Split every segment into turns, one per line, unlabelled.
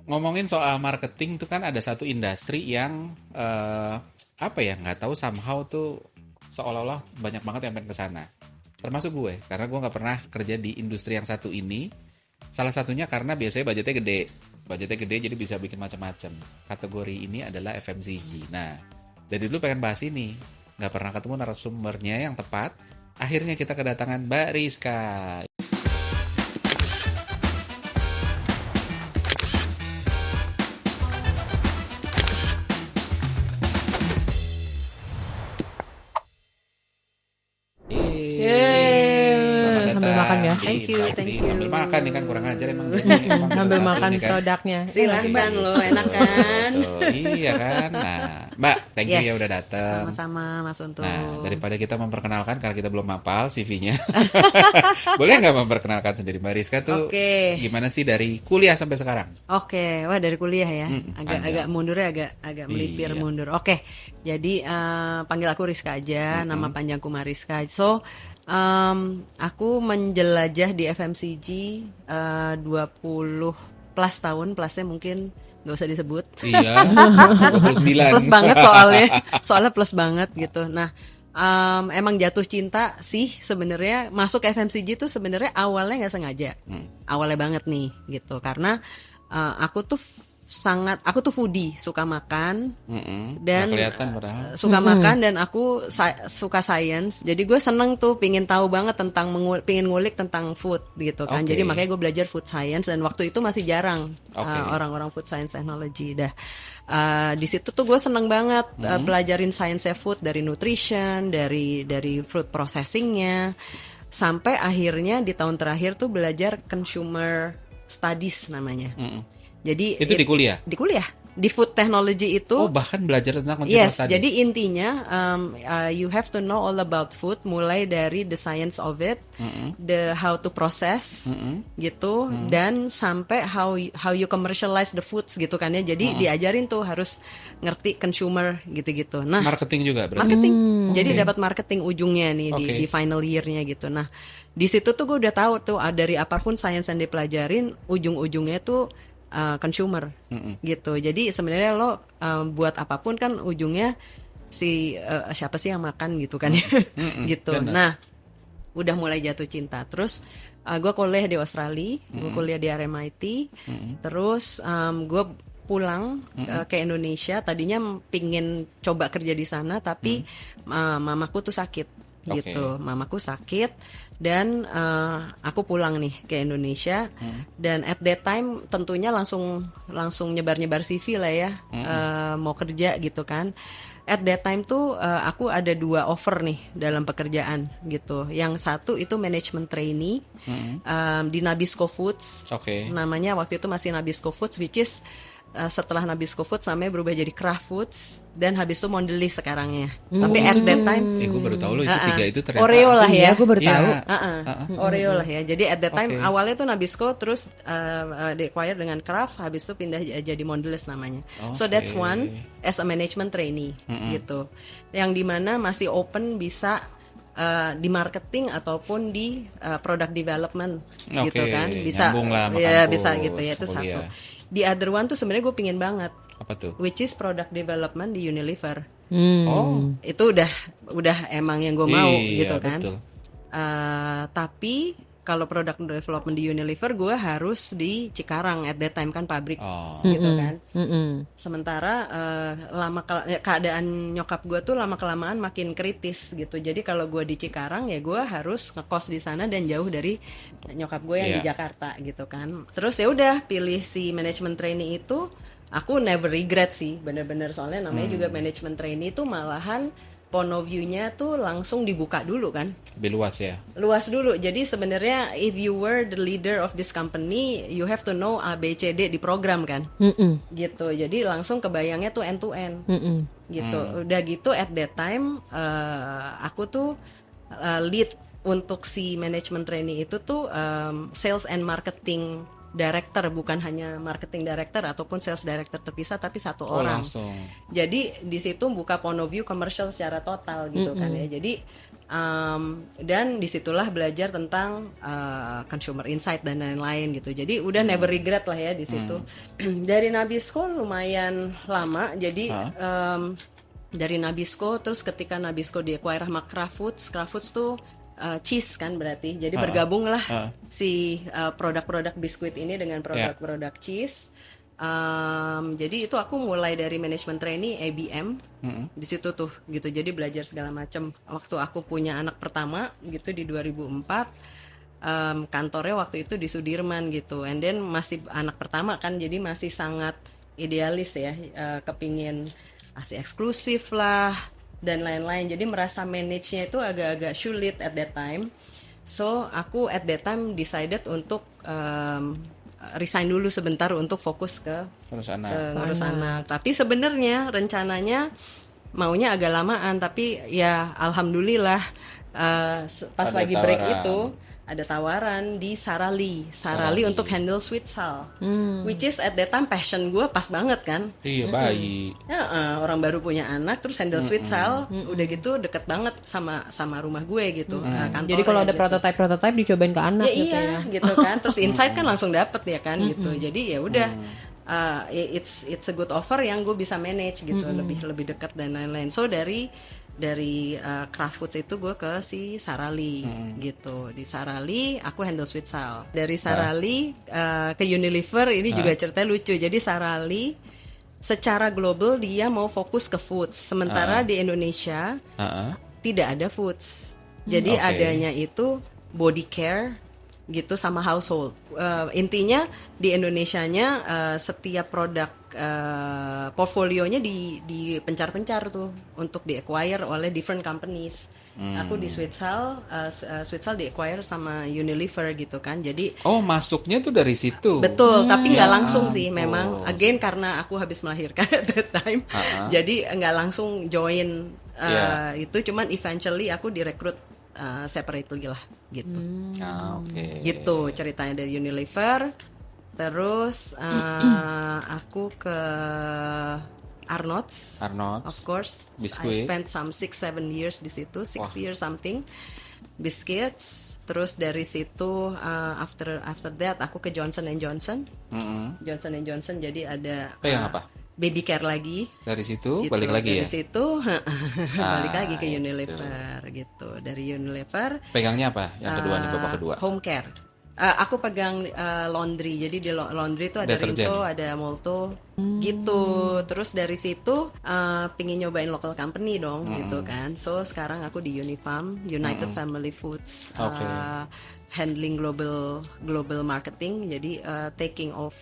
ngomongin soal marketing tuh kan ada satu industri yang apa ya, nggak tahu somehow tuh seolah-olah banyak banget yang pengen ke sana. Termasuk gue, karena gue nggak pernah kerja di industri yang satu ini. Salah satunya karena biasanya budgetnya gede. Budgetnya gede jadi bisa bikin macam-macam. Kategori ini adalah FMCG. Nah, dari dulu pengen bahas ini. Nggak pernah ketemu narasumbernya yang tepat. Akhirnya kita kedatangan Mbak Rizka. Selamat
Yeay, sambil makan
datang
ya.
di
Thank you,
Insight
thank
Nih.
you.
Sambil makan nih kan kurang ajar emang dia nih. Emang
Sambil
satu
makan
nih kan.
produknya.
Silahkan lo, enak kan?
Betul. Iya kan. Nah, Mbak, thank you
Yes,
ya udah datang.
sama-sama Mas Untung.
Nah, daripada kita memperkenalkan karena kita belum hafal CV-nya. Boleh nggak memperkenalkan sendiri Mbak Rizka tuh
Oke.
gimana sih dari kuliah sampai sekarang?
Oke, wah dari kuliah ya,
Panjang.
agak mundurnya agak melipir
Iya.
mundur. Oke, jadi panggil aku Rizka aja, nama panjangku Mariska. So, aku menjelajah di FMCG 20 plus tahun, plusnya mungkin nggak usah disebut.
Iya, 29.
Plus banget soalnya plus banget gitu. Nah, emang jatuh cinta sih sebenarnya masuk FMCG tuh sebenarnya awalnya nggak sengaja, awalnya banget nih gitu karena aku tuh foodie, suka makan dan
Nggak kelihatan padahal.
suka makan dan aku suka science. Jadi gue seneng tuh pingin tahu banget tentang pingin ngulik tentang food gitu kan.
Oke.
Jadi makanya gue belajar food science dan waktu itu masih jarang
Oke.
orang-orang food science technology. Di situ tuh gue seneng banget pelajarin science food dari nutrition, dari food processingnya, sampai akhirnya di tahun terakhir tuh belajar consumer studies namanya. Jadi
Itu di kuliah?
Di kuliah, di food technology itu.
Oh, bahkan belajar tentang consumer
Yes,
studies.
jadi intinya you have to know all about food, mulai dari the science of it, the how to process, gitu, dan sampai how you commercialize the foods gitu kan ya. Jadi diajarin tuh harus ngerti consumer gitu-gitu. Nah,
Marketing juga berarti.
marketing, jadi
Oke.
dapat marketing ujungnya nih
Oke.
di final year-nya gitu. Nah, di situ tuh gue udah tahu tuh dari apapun science yang dipelajarin, ujung-ujungnya tuh consumer gitu. Jadi sebenarnya lo buat apapun kan ujungnya siapa sih yang makan gitu kan ya. Gitu.
benar.
Nah, udah mulai jatuh cinta. Terus gue kuliah di Australia, gue kuliah di RMIT. Terus gue pulang ke Indonesia. Tadinya pingin coba kerja di sana, tapi mamaku tuh sakit. Gitu, mamaku sakit dan aku pulang nih ke Indonesia dan at that time tentunya langsung nyebar CV lah ya, mau kerja gitu kan. At that time tuh aku ada 2 offer nih dalam pekerjaan gitu. Yang satu itu management trainee di Nabisco Foods,
Oke.
namanya waktu itu masih Nabisco Foods, which is setelah Nabisco Foods namanya berubah jadi Kraft Foods dan habis itu Mondelez sekarangnya. Tapi at that time
Gue baru tahu loh itu tiga itu ternyata.
Oreo lah
Iya,
ya.
gue baru
Iya.
tahu.
Oreo lah ya. Jadi at that time
Oke.
awalnya tuh Nabisco, terus di-acquire dengan Kraft, habis itu pindah jadi Mondelez namanya. So that's
Oke.
one as a management trainee gitu. Yang dimana masih open bisa di marketing ataupun di product development gitu
Oke,
kan. Bisa
nyambung lah sama
ya
kampus,
bisa gitu ya, itu
kuliah.
satu. The other one tuh sebenarnya gue pingin banget,
Apa tuh?
which is product development di Unilever.
Oh,
Itu udah emang yang gue mau
iya,
gitu kan.
betul.
Tapi kalau product development di Unilever gue harus di Cikarang at that time kan pabrik
Oh,
gitu kan. Sementara keadaan nyokap gue tuh lama kelamaan makin kritis gitu. Jadi kalau gue di Cikarang ya gue harus ngekos di sana dan jauh dari nyokap gue yang di
Iya.
Jakarta gitu kan. Terus ya udah pilih si management trainee itu. Aku never regret sih, bener-bener, soalnya namanya juga management trainee itu malahan point of view-nya tuh langsung dibuka dulu kan,
lebih luas ya.
luas dulu. Jadi sebenarnya if you were the leader of this company, you have to know A B C D di program kan, gitu. Jadi langsung kebayangnya tuh end to end, gitu. Udah gitu at that time aku tuh lead untuk si management trainee itu tuh sales and marketing director, bukan hanya marketing director ataupun sales director terpisah, tapi satu
Oh,
orang.
langsung.
Jadi di situ buka point of view commercial secara total gitu kan ya. Jadi dan disitulah belajar tentang consumer insight dan lain-lain gitu. Jadi udah never regret lah ya di situ. Dari Nabisco lumayan lama. Jadi dari Nabisco, terus ketika Nabisco di-acquire sama Kraft Foods tuh cheese kan berarti. Jadi bergabunglah si produk-produk biskuit ini dengan produk-produk cheese. Jadi itu aku mulai dari management trainee ABM di situ tuh gitu. Jadi belajar segala macam. Waktu aku punya anak pertama gitu di 2004, kantornya waktu itu di Sudirman gitu. And then masih anak pertama kan, jadi masih sangat idealis ya, kepingin asli eksklusif lah dan lain-lain. Jadi merasa manage-nya itu agak-agak sulit at that time. So aku at that time decided untuk resign dulu sebentar untuk fokus ke ngurus anak. Tapi sebenarnya rencananya maunya agak lamaan, tapi ya alhamdulillah pas lagi break itu ada tawaran di Sara Lee untuk handle Sweet Sal, which is at that time passion gue pas banget kan.
Iya, bayi.
Ya, orang baru punya anak terus handle Sweet Sal, udah gitu deket banget sama rumah gue gitu.
Jadi kalau ada prototype dicobain ke anak
ya,
gitu
iya,
ya.
gitu kan. Terus insight kan langsung dapet ya kan gitu. Jadi ya udah, it's a good offer yang gue bisa manage gitu, lebih dekat dan lain-lain. So dari Kraft Foods itu gue ke si Sara Lee gitu. Di Sara Lee aku handle Sweet Sal. Dari Sara Lee ke Unilever ini juga ceritanya lucu. Jadi Sara Lee secara global dia mau fokus ke foods, sementara di Indonesia tidak ada foods. Jadi adanya itu body care gitu sama household. Intinya di Indonesianya setiap produk portfolionya dipencar-pencar tuh untuk di-acquire oleh different companies. Aku di Sweet Sal di-acquire sama Unilever gitu kan. Jadi
masuknya tuh dari situ.
Betul, tapi nggak langsung sih memang. Again karena aku habis melahirkan at that time. Jadi nggak langsung join itu, cuman eventually aku direkrut separately lah gitu. Gitu ceritanya dari Unilever. Terus aku ke Arnott's, of course.
Biskuit.
I spent some 6-7 years di situ, 6 years something. Biscuits. Terus dari situ after that aku ke Johnson & Johnson. Johnson & Johnson, jadi ada
yang apa?
Baby care lagi.
Dari situ
gitu.
balik lagi
dari situ balik lagi ke Unilever gitu. Dari Unilever
pegangnya apa? Yang kedua nih, babak kedua.
Home care. Aku pegang laundry. Jadi di laundry itu ada Rinso, ada Molto gitu. Terus dari situ pingin nyobain local company dong gitu kan. So sekarang aku di Unifarm, United Family Foods, handling global marketing. Jadi taking off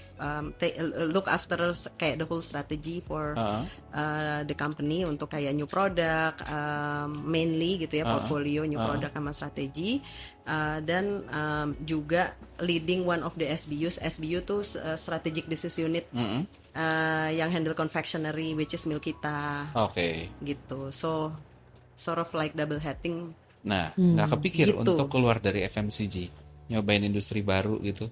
look after kayak the whole strategy for the company untuk kayak new product, mainly gitu ya, portfolio new product sama strategi. Dan juga leading one of the SBUs. SBU tuh strategic business unit yang handle confectionery, which is Milkita. Gitu. So sort of like double heading.
Nah, nggak kepikir
gitu.
untuk keluar dari FMCG, nyobain industri baru gitu?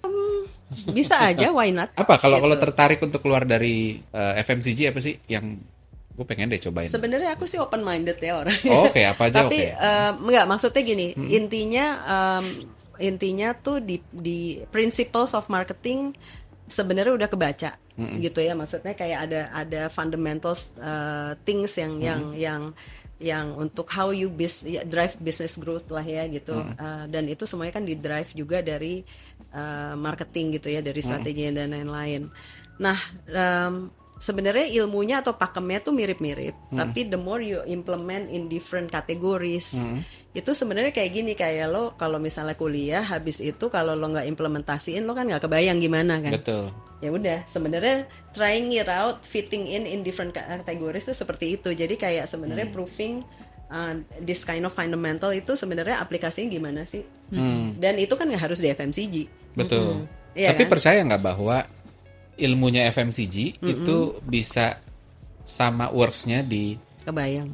Bisa aja, why not?
Apa kalau tertarik untuk keluar dari FMCG, apa sih yang gue pengen deh cobain?
Sebenarnya aku sih open minded ya orang.
Oke, apa aja.
Tapi enggak, maksudnya gini, intinya tuh di principles of marketing sebenarnya udah kebaca gitu ya. Maksudnya kayak ada fundamentals things yang untuk how you drive business growth lah ya gitu. Dan itu semuanya kan di drive juga dari marketing gitu ya, dari strategi dan lain-lain. Nah, sebenarnya ilmunya atau pakemnya tuh mirip-mirip, tapi the more you implement in different categories, itu sebenarnya kayak gini, kayak lo kalau misalnya kuliah habis itu kalau lo nggak implementasiin lo kan nggak kebayang gimana kan.
Betul.
Ya udah, sebenarnya trying it out, fitting in different categories itu seperti itu. Jadi kayak sebenarnya proving this kind of fundamental itu sebenarnya aplikasinya gimana sih? Dan itu kan nggak harus di FMCG.
Betul.
Iya
Tapi
kan?
percaya nggak bahwa ilmunya FMCG itu bisa sama works-nya di
Kebayang.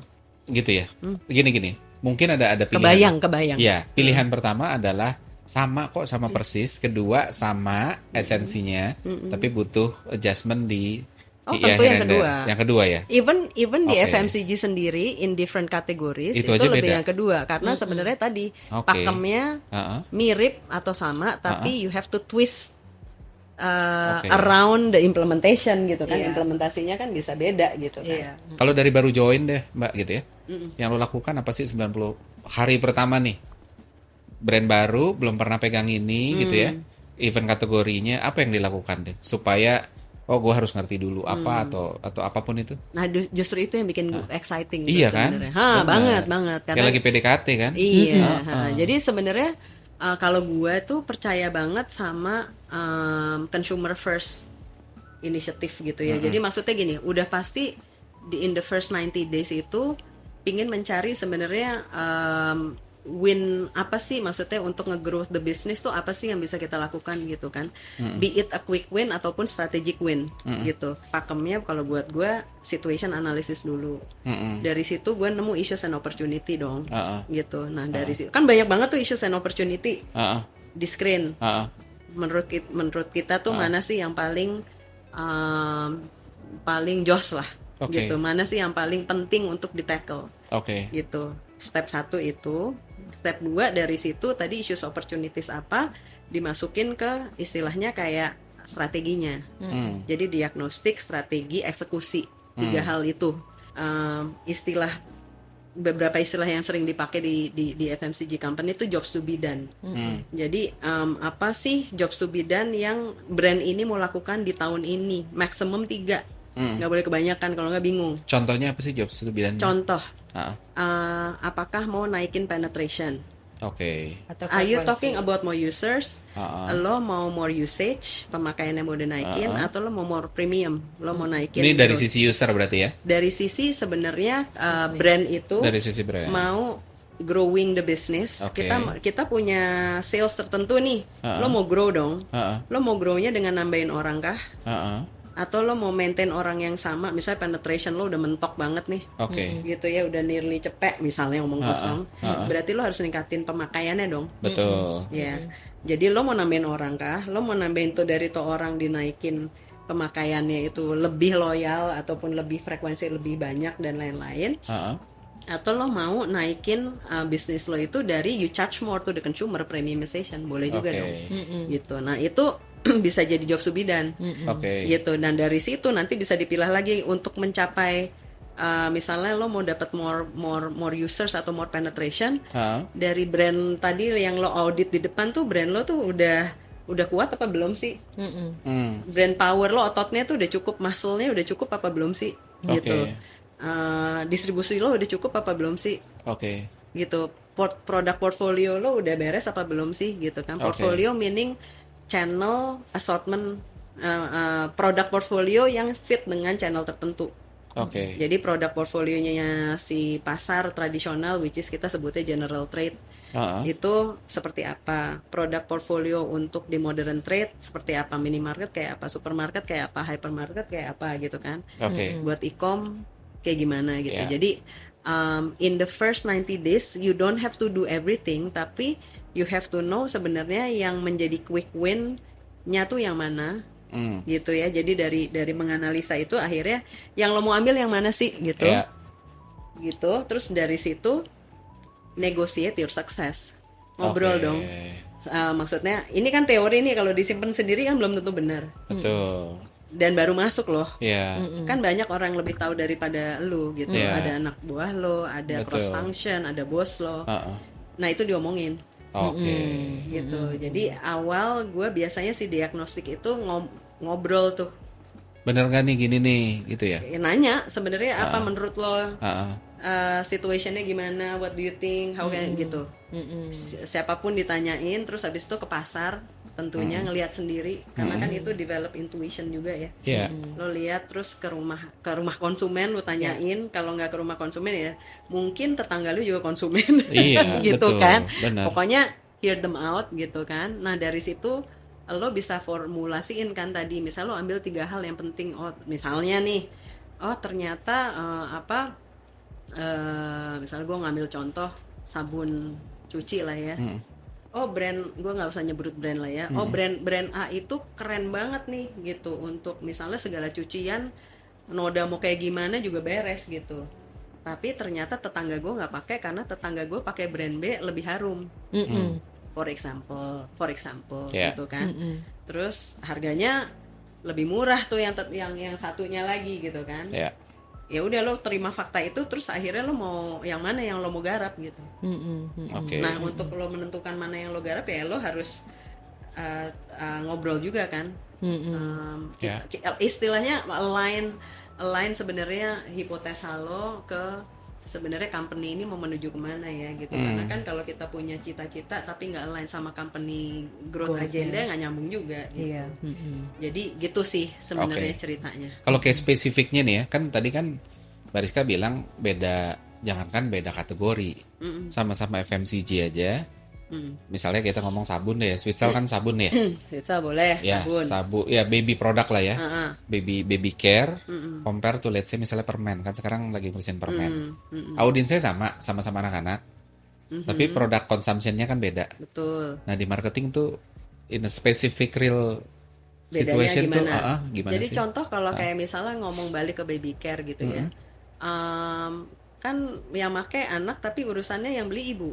gitu ya. Gini. Mungkin ada pilihan.
Kebayang.
Iya, pilihan pertama adalah sama kok, sama persis. Kedua sama esensinya, tapi butuh adjustment di
Oh,
ya,
tentu
here
yang
and there.
kedua.
Yang kedua ya.
Even di
Oke.
FMCG sendiri in different categories
Itu
itu
aja
lebih
beda.
yang kedua karena sebenarnya tadi
Oke.
pakemnya
Heeh.
mirip atau sama tapi you have to twist
Oke.
around the implementation gitu kan.
Iya.
Implementasinya kan bisa beda gitu kan.
Iya.
Kalau dari baru join deh, Mbak gitu ya. Yang lo lakukan apa sih 90 hari pertama nih? Brand baru, belum pernah pegang ini gitu ya. Event kategorinya apa yang dilakukan deh supaya gue harus ngerti dulu apa atau apapun itu.
Nah, justru itu yang bikin exciting tuh
Iya kan?
sebenarnya.
Benar.
Banget
Kayak lagi PDKT kan?
Iya, jadi sebenarnya kalau gue tuh percaya banget sama consumer first initiative gitu ya. Jadi maksudnya gini, udah pasti in the first 90 days itu pingin mencari sebenarnya win apa sih, maksudnya untuk nge-growth the business tuh apa sih yang bisa kita lakukan gitu kan. Be it a quick win ataupun strategic win gitu. Pakemnya kalau buat gue situation analysis dulu. Dari situ gue nemu issues and opportunity dong. Gitu. Nah, dari situ kan banyak banget tuh issues and opportunity di screen. Menurut kita tuh mana sih yang paling paling jos lah.
Oke.
Gitu. Mana sih yang paling penting untuk di-tackle.
Oke.
Gitu. Step 1 itu, step 2 dari situ tadi issues opportunities apa dimasukin ke istilahnya kayak strateginya. Jadi diagnostik, strategi, eksekusi, 3 hal itu. Beberapa istilah yang sering dipakai di FMCG company itu jobs to be done. Jadi apa sih jobs to be done yang brand ini mau lakukan di tahun ini? Maximum 3. Nggak boleh kebanyakan, kalau nggak bingung.
Contohnya apa sih jobs itu bidangnya?
Contoh,
Ah,
apakah mau naikin penetration?
Oke.
Atau
Are you
frekuensi.
talking about more users?
Ah,
Lo mau more usage, pemakaiannya mau dinaikin, atau lo mau more premium? Lo mau naikin
Ini dari
growth?
sisi user berarti ya?
Dari sisi sebenarnya brand itu
Dari sisi brand.
mau growing the business.
Oke.
Kita punya sales tertentu nih. Lo mau grow dong. Lo mau grownya dengan nambahin orang kah? Atau lo mau maintain orang yang sama? Misalnya penetration lo udah mentok banget nih.
Oke.
Gitu ya, udah nearly cepek misalnya ngomong kosong. Berarti lo harus ningkatin pemakaiannya dong.
Betul.
Ya. Jadi lo mau nambahin orang kah? Lo mau nambahin tuh dari tuh orang dinaikin pemakaiannya itu lebih loyal ataupun lebih frekuensi lebih banyak dan lain-lain. Atau lo mau naikin bisnis lo itu dari you charge more to the consumer, premiumization, boleh juga
Oke.
dong. Gitu. Nah, itu bisa jadi job subidan.
Oke.
Gitu. Dan dari situ nanti bisa dipilah lagi untuk mencapai misalnya lo mau dapat more users atau more penetration dari brand tadi yang lo audit di depan tuh, brand lo tuh udah kuat apa belum sih? Brand power lo, ototnya tuh udah cukup, muscle-nya udah cukup apa belum sih? Gitu. Distribusi lo udah cukup apa belum sih?
Oke.
Gitu. Produk portfolio lo udah beres apa belum sih? Gitu kan. Portfolio meaning channel, assortment, produk portfolio yang fit dengan channel tertentu.
Oke.
Jadi produk portfolionya si pasar tradisional, which is kita sebutnya general trade, itu seperti apa? Produk portfolio untuk di modern trade seperti apa? Minimarket kayak apa? Supermarket kayak apa? Hypermarket kayak apa? Gitu kan?
Oke.
Buat e-com kayak gimana gitu.
Yeah.
Jadi in the first 90 days you don't have to do everything, tapi you have to know sebenarnya yang menjadi quick win-nya tuh yang mana. Gitu ya. Jadi dari menganalisa itu akhirnya yang lo mau ambil yang mana sih gitu.
Yeah.
Gitu. Terus dari situ negotiate your success. Ngobrol
Oke.
dong. Maksudnya ini kan teori nih, kalau disimpan sendiri kan belum tentu benar.
Betul.
Dan baru masuk loh.
Iya.
Kan banyak orang yang lebih tahu daripada lu gitu.
Yeah.
Ada anak buah lo, ada
Betul.
cross function, ada bos lo. Nah, itu diomongin
Oke.
gitu. Jadi awal gue biasanya si diagnostik itu ngobrol tuh.
Bener nggak nih gini nih gitu ya?
Ya, nanya sebenarnya apa menurut lo,
Ah,
situationnya gimana, what do you think, how can gitu. Siapapun ditanyain, terus habis itu ke pasar tentunya ngelihat sendiri, karena kan itu develop intuition juga ya.
Iya.
Lo lihat terus ke rumah konsumen lo tanyain. Kalau nggak ke rumah konsumen ya mungkin tetangga lo juga konsumen.
Iya,
gitu
betul,
kan.
benar.
Pokoknya hear them out gitu kan. Nah, dari situ lo bisa formulasiin kan tadi, misal lo ambil 3 hal yang penting. Oh, misalnya nih, oh ternyata misalnya gue ngambil contoh sabun cuci lah ya. oh brand, gue nggak usah nyebut brand lah ya. Oh brand A itu keren banget nih gitu untuk misalnya segala cucian, noda mau kayak gimana juga beres gitu. Tapi ternyata tetangga gue nggak pakai karena tetangga gue pakai brand B lebih harum. For example
Yeah.
gitu kan. Terus harganya lebih murah tuh yang satunya lagi gitu kan.
Ya.
Ya udah lo terima fakta itu, terus akhirnya lo mau yang mana yang lo mau garap gitu.
Oke.
Nah untuk lo menentukan mana yang lo garap ya lo harus ngobrol juga kan.
Ya.
Istilahnya align sebenarnya hipotesa lo ke sebenarnya company ini mau menuju kemana ya gitu. Karena kan kalau kita punya cita-cita tapi nggak align sama company growth
Goals-nya.
agenda nggak nyambung juga gitu.
Iya.
Jadi gitu sih sebenarnya
Oke.
ceritanya.
Kalau kayak spesifiknya nih ya, kan tadi kan Bariska bilang beda, jangankan beda kategori, sama-sama FMCG aja. Misalnya kita ngomong sabun deh ya, Switzerland kan sabun ya.
Switza boleh,
Ya,
sabun.
ya baby product lah ya.
Heeh.
Baby care, compare to let's say misalnya permen, kan sekarang lagi bersihin permen. Audiensnya sama-sama anak-anak, tapi produk consumption-nya kan beda.
Betul.
Nah di marketing tuh in a specific real
Bedanya
situation tuh,
gimana?
gimana
Jadi
sih?
contoh kalau kayak misalnya ngomong balik ke baby care gitu ya, kan yang make anak tapi urusannya yang beli ibu,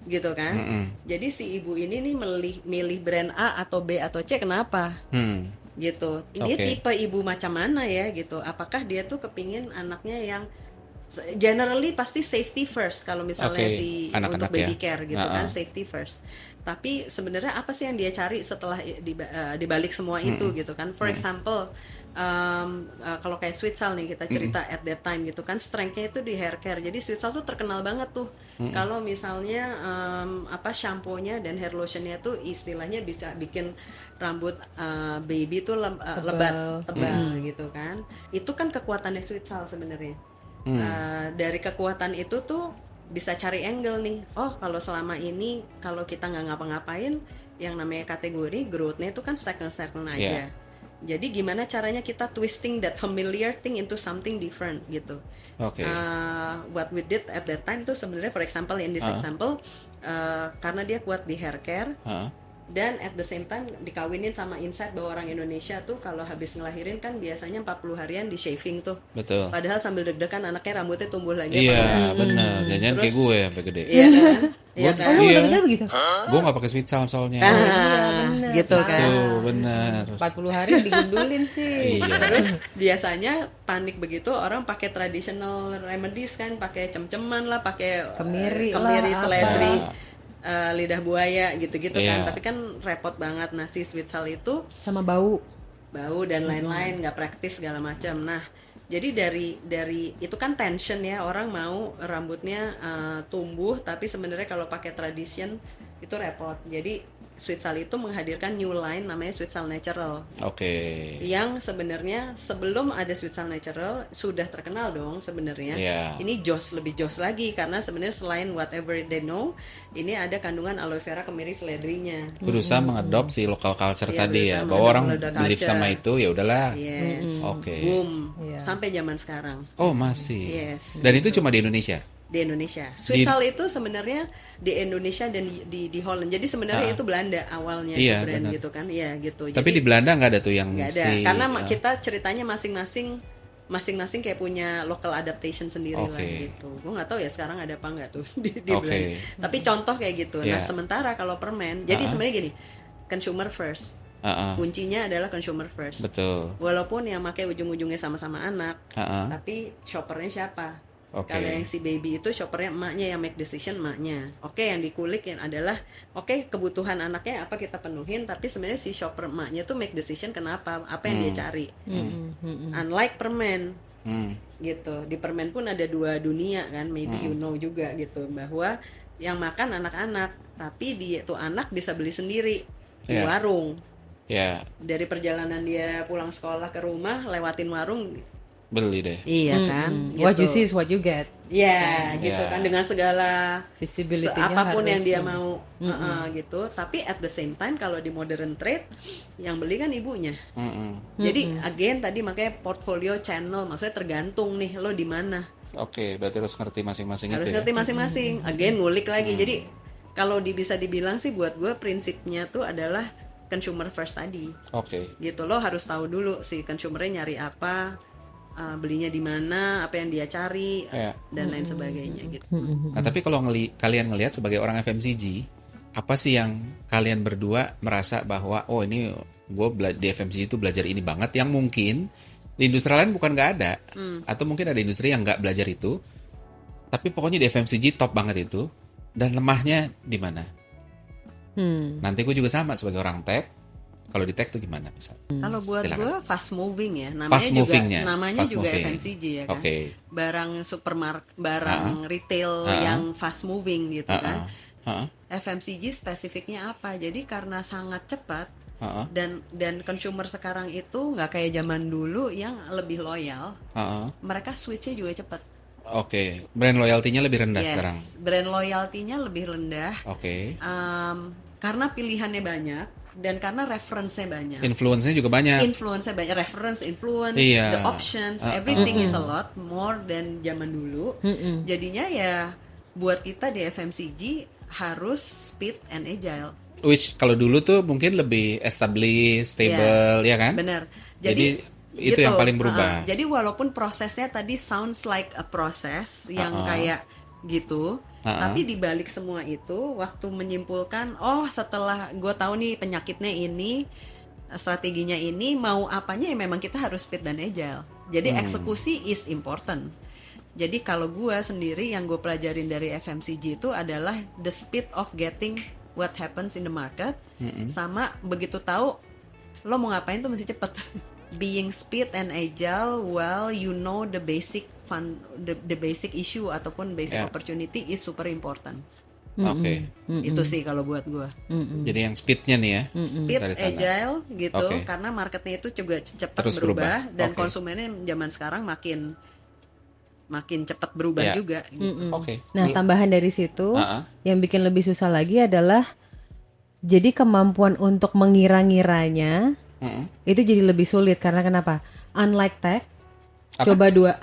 gitu kan? Jadi si ibu ini nih milih brand A atau B atau C kenapa? Gitu. Dia
Oke.
tipe ibu macam mana ya gitu? Apakah dia tuh kepingin anaknya yang generally pasti safety first kalau misalnya
Oke,
si
anak-anak
untuk baby
ya.
care gitu kan, safety first. Tapi sebenarnya apa sih yang dia cari setelah di balik semua itu gitu kan? For example, kalau kayak Switzal nih kita cerita at that time gitu kan, strength-nya itu di hair care. Jadi Switzal tuh terkenal banget tuh kalau misalnya shampoo-nya dan hair lotion-nya tuh istilahnya bisa bikin rambut baby tuh lebat, tebal gitu kan. Itu kan kekuatannya Switzal sebenarnya. Dari kekuatan itu tuh bisa cari angle nih. Oh kalau selama ini kalau kita nggak ngapa-ngapain, yang namanya kategori growth-nya itu kan stagnant aja.
Yeah.
Jadi gimana caranya kita twisting that familiar thing into something different gitu.
Oke.
What we did at that time tuh sebenarnya, for example in this example, karena dia kuat di hair care. Dan at the same time dikawinin sama insight bahwa orang Indonesia tuh kalau habis ngelahirin kan biasanya 40 harian di shaving tuh.
Betul.
Padahal sambil deg-degan anaknya rambutnya tumbuh lagi.
Iya, benar. Jangan kayak gue sampai gede.
Iya kan? Iya kan?
Oh, lu
Iya.
udah kecil begitu?
Gue nggak pakai sweet sound soalnya.
bener.
Gitu kan.
Tuh, benar.
40 hari digundulin sih.
Iya.
Terus biasanya panik begitu orang pakai traditional remedies kan, pakai cem-ceman lah, pakai
Kemiri lah,
seledri,
apa.
lidah buaya gitu-gitu
Iya.
kan. Tapi kan repot banget. Nah si Switzal itu
Sama bau.
bau dan lain-lain, nggak praktis segala macam. Nah jadi dari itu kan tension ya, orang mau rambutnya tumbuh tapi sebenarnya kalau pakai tradition itu repot. Jadi Switzal itu menghadirkan new line namanya Switzal Natural.
Oke.
Yang sebenarnya sebelum ada Switzal Natural sudah terkenal dong sebenarnya.
Iya.
Ini lebih jos lagi karena sebenarnya selain whatever they know, ini ada kandungan aloe vera kemiri seledrinya.
Berusaha mengadopsi local culture
Iya,
tadi ya,
berusaha
bahwa orang
mengadopsi
believe
culture.
sama itu ya udahlah.
Yes.
Oke.
Boom.
Iya.
Sampai zaman sekarang
Oh masih.
Yes,
Dan itu cuma di Indonesia.
di Indonesia. Switzal itu sebenarnya di Indonesia dan di Holland. Jadi sebenarnya itu Belanda awalnya
Iya,
brand
benar.
gitu kan. Iya gitu.
Tapi
Jadi
di Belanda nggak ada tuh yang
nggak ada.
si
Karena kita ceritanya masing-masing kayak punya local adaptation sendiri lah
Oke.
gitu. Gue nggak tahu ya sekarang ada apa nggak tuh di
Oke.
Belanda. Tapi contoh kayak gitu. Nah
Iya.
sementara kalau permen, jadi sebenarnya gini, consumer first. Kuncinya adalah consumer first.
Betul.
Walaupun yang pakai ujung-ujungnya sama-sama anak,
Ah,
tapi shoppernya siapa?
Oke.
Kalau yang si baby itu shoppernya emaknya, yang make decision emaknya. Oke, yang dikulik yang adalah kebutuhan anaknya apa kita penuhin, tapi sebenarnya si shopper emaknya tuh make decision kenapa, apa yang dia cari. Unlike permen gitu, di permen pun ada dua dunia kan, maybe you know juga gitu, bahwa yang makan anak-anak, tapi dia tuh anak bisa beli sendiri di
Yeah.
warung.
Ya,
Dari perjalanan dia pulang sekolah ke rumah lewatin warung.
beli deh.
Iya kan?
What you see is what you get.
Ya, gitu
Ya.
kan, dengan segala
Visibility-nya
apapun
harus
yang dia mau gitu. Tapi at the same time kalau di modern trade yang beli kan ibunya. Jadi again tadi makanya portfolio channel, maksudnya tergantung nih lo di mana.
Oke, berarti harus ngerti masing-masing
Harus
itu
ngerti
ya.
masing-masing. Again ngulik lagi. Jadi kalau bisa dibilang sih buat gue prinsipnya tuh adalah consumer first tadi.
Oke.
Gitu, lo harus tahu dulu si consumernya nyari apa, belinya di mana, apa yang dia cari,
Iya.
dan lain sebagainya gitu.
Nah, tapi kalau kalian ngelihat sebagai orang FMCG, apa sih yang kalian berdua merasa bahwa oh ini gue di FMCG itu belajar ini banget yang mungkin di industri lain bukan nggak ada, atau mungkin ada industri yang nggak belajar itu, tapi pokoknya di FMCG top banget itu, dan lemahnya di mana? Nanti gue juga sama sebagai orang tech. Kalau di tech tuh gimana misalnya?
Kalau buat
Silakan.
gue fast moving ya,
Fast movingnya.
namanya
Fast
juga
moving.
FMCG ya kan.
Oke.
Barang supermarket, barang retail yang fast moving gitu kan. FMCG spesifiknya apa? Jadi karena sangat cepat dan consumer sekarang itu nggak kayak zaman dulu yang lebih loyal. Mereka switchnya juga cepat.
Oke, brand loyalty-nya lebih rendah sekarang.
Brand loyalty-nya lebih rendah.
Oke.
Karena pilihannya banyak dan karena reference-nya banyak.
Influence-nya juga banyak.
Influence-nya banyak, reference, influence,
Iya.
the options, everything is a lot more than zaman dulu. Jadinya ya buat kita di FMCG harus speed and agile.
Which kalau dulu tuh mungkin lebih established, stable, ya kan?
Bener.
Jadi itu yang paling berubah.
Jadi walaupun prosesnya tadi sounds like a process yang kayak gitu, tapi di balik semua itu, waktu menyimpulkan, oh setelah gue tahu nih penyakitnya ini, strateginya ini, mau apanya ya memang kita harus speed dan agile. Jadi eksekusi is important. Jadi kalau gue sendiri yang gue pelajarin dari FMCG itu adalah the speed of getting what happens in the market, sama begitu tahu lo mau ngapain tuh mesti cepet. Being speed and agile while you know the basic the basic issue ataupun basic opportunity is super important.
Oke.
Itu sih kalau buat gue.
Jadi yang speed-nya nih ya.
Speed,
dari sana.
agile gitu,
Oke.
karena marketnya itu juga cepat
Terus
berubah
berubah.
dan
Oke.
konsumennya zaman sekarang makin cepat berubah
Ya.
juga. Gitu.
Oke.
Nah, tambahan dari situ,
Ah, ah.
yang bikin lebih susah lagi adalah jadi kemampuan untuk mengira-ngiranya itu jadi lebih sulit karena kenapa? Unlike tech,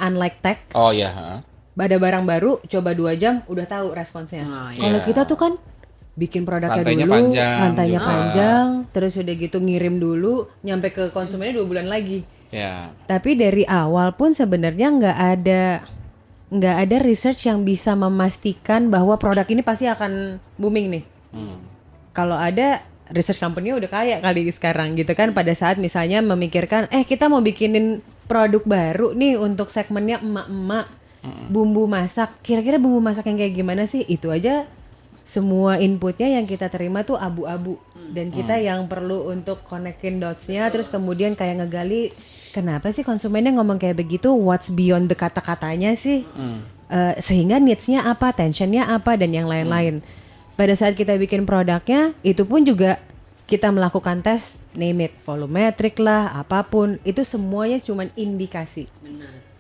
unlike tech,
Oh ya. Ha.
ada barang baru, coba 2 jam udah tahu responsnya.
Oh, iya.
Kalau kita tuh kan bikin produknya
Rantainya
dulu,
panjang
rantainya
juga.
panjang, terus udah gitu ngirim dulu, nyampe ke konsumennya 2 bulan lagi.
Ya.
Tapi dari awal pun sebenarnya nggak ada research yang bisa memastikan bahwa produk ini pasti akan booming nih. Kalau ada research company udah kaya kali sekarang gitu kan, pada saat misalnya memikirkan kita mau bikinin produk baru nih untuk segmennya emak-emak, bumbu masak, kira-kira bumbu masak yang kayak gimana sih, itu aja semua inputnya yang kita terima tuh abu-abu dan kita yang perlu untuk connectin dots-nya, terus kemudian kayak ngegali kenapa sih konsumennya ngomong kayak begitu, what's beyond the kata-katanya sih, sehingga needs-nya apa, tension-nya apa, dan yang lain-lain. Pada saat kita bikin produknya, itu pun juga kita melakukan tes, name it, volumetric lah, apapun, itu semuanya cuman indikasi.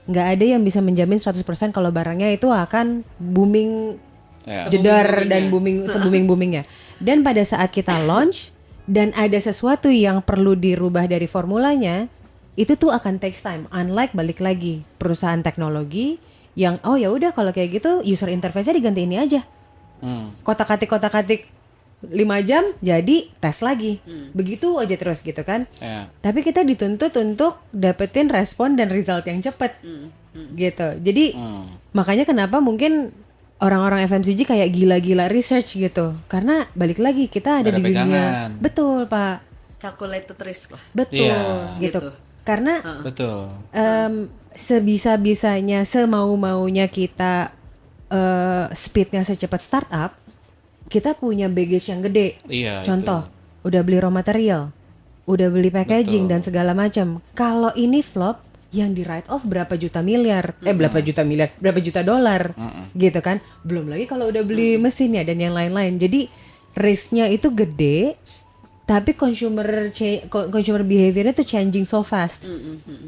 Nggak ada yang bisa menjamin 100% kalau barangnya itu akan booming,
Ya.
jedar dan booming se-booming-boomingnya. Dan pada saat kita launch dan ada sesuatu yang perlu dirubah dari formulanya, itu tuh akan takes time. Unlike balik lagi perusahaan teknologi yang oh ya udah kalau kayak gitu user interface-nya diganti ini aja. Kotak-katik 5 jam jadi tes lagi. Begitu aja terus gitu kan.
Ya.
Tapi kita dituntut untuk dapetin respon dan result yang cepet. Gitu. Jadi makanya kenapa mungkin orang-orang FMCG kayak gila-gila research gitu. Karena balik lagi kita ada
Ada
di dunia.
pegangan.
Betul, Pak.
Calculated risk lah.
Betul
Iya.
gitu.
Gitu.
Karena
Betul.
sebisa-bisanya, semau-maunya kita speednya secepat startup, kita punya baggage yang gede.
Iya.
Contoh, udah beli raw material, udah beli packaging
Betul.
dan segala macam. Kalau ini flop, yang di write off berapa juta dolar, gitu kan? Belum lagi kalau udah beli mesinnya dan yang lain-lain. Jadi risknya itu gede, tapi consumer behaviornya tuh changing so fast.